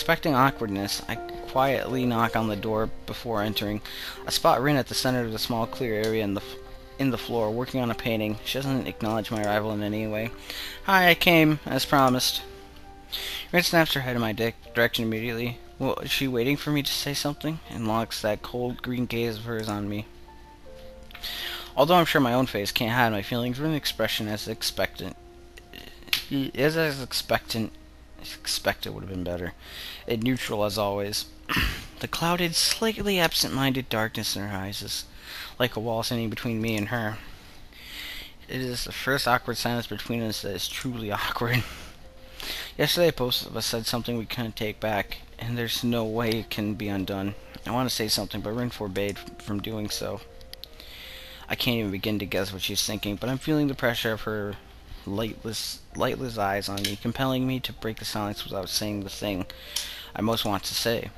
Expecting awkwardness, I quietly knock on the door before entering. I spot Rin at the center of the small clear area in the floor, working on a painting. She doesn't acknowledge my arrival in any way. Hi, I came, as promised. Rin snaps her head in my direction immediately. Well, is she waiting for me to say something? And locks that cold green gaze of hers on me. Although I'm sure my own face can't hide my feelings, Rin's expression as expectant. Expected would have been better. And neutral as always. The clouded, slightly absent-minded darkness in her eyes is like a wall standing between me and her. It is the first awkward silence between us that is truly awkward. Yesterday, both of us said something we couldn't take back, and there's no way it can be undone. I want to say something, but Rin forbade from doing so. I can't even begin to guess what she's thinking, but I'm feeling the pressure of her lightless eyes on me, compelling me to break the silence without saying the thing I most want to say.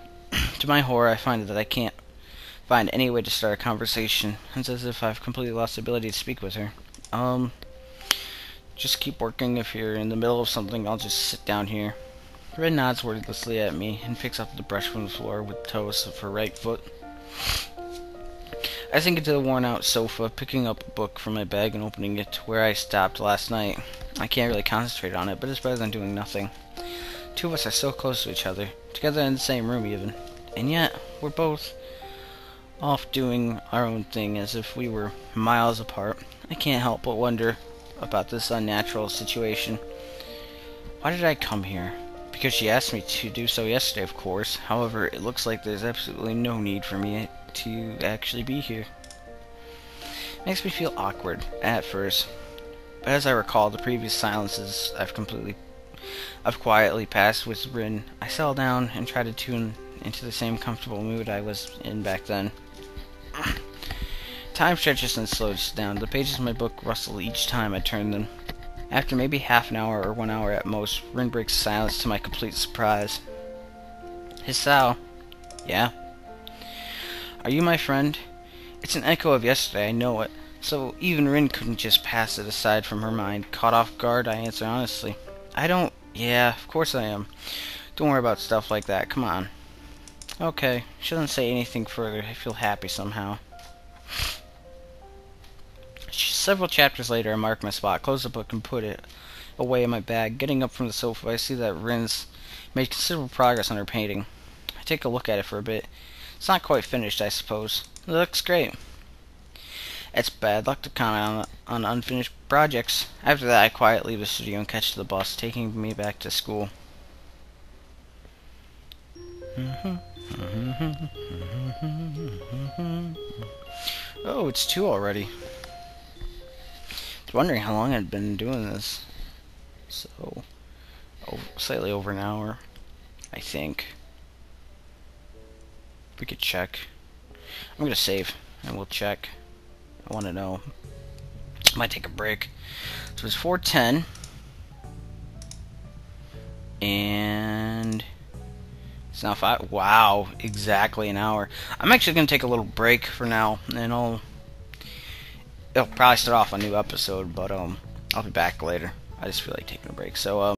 To my horror, I find that I can't find any way to start a conversation. It's as if I've completely lost the ability to speak with her. Just keep working. If you're in the middle of something, I'll just sit down here. Red nods wordlessly at me and picks up the brush from the floor with the toes of her right foot. I sink into the worn-out sofa, picking up a book from my bag and opening it to where I stopped last night. I can't really concentrate on it, but it's better than doing nothing. Two of us are so close to each other, together in the same room even, and yet we're both off doing our own thing as if we were miles apart. I can't help but wonder about this unnatural situation. Why did I come here? Because she asked me to do so yesterday, of course. However, it looks like there's absolutely no need for me to actually be here. It makes me feel awkward at first, but as I recall the previous silences I've quietly passed with Rin, I settle down and try to tune into the same comfortable mood I was in back then. Time stretches and slows down. The pages of my book rustle each time I turn them. After maybe half an hour or 1 hour at most, Rin breaks silence to my complete surprise. Hisao. Yeah? Are you my friend? It's an echo of yesterday, I know it. So even Rin couldn't just pass it aside from her mind. Caught off guard, I answer honestly. Yeah, of course I am. Don't worry about stuff like that, come on. Okay, she doesn't say anything further. I feel happy somehow. Several chapters later, I mark my spot, close the book, and put it away in my bag. Getting up from the sofa, I see that Rin's made considerable progress on her painting. I take a look at it for a bit. It's not quite finished, I suppose. It looks great. It's bad luck to comment on unfinished projects. After that, I quietly leave the studio and catch the bus, taking me back to school. Oh, it's 2 already. I was wondering how long I'd been doing this. So, slightly over an hour, I think. We could check. I'm gonna save, and we'll check. I want to know. Might take a break. So it's 4:10, and it's now 5. Wow, exactly an hour. I'm actually gonna take a little break for now, and it'll probably start off a new episode, but I'll be back later. I just feel like taking a break. So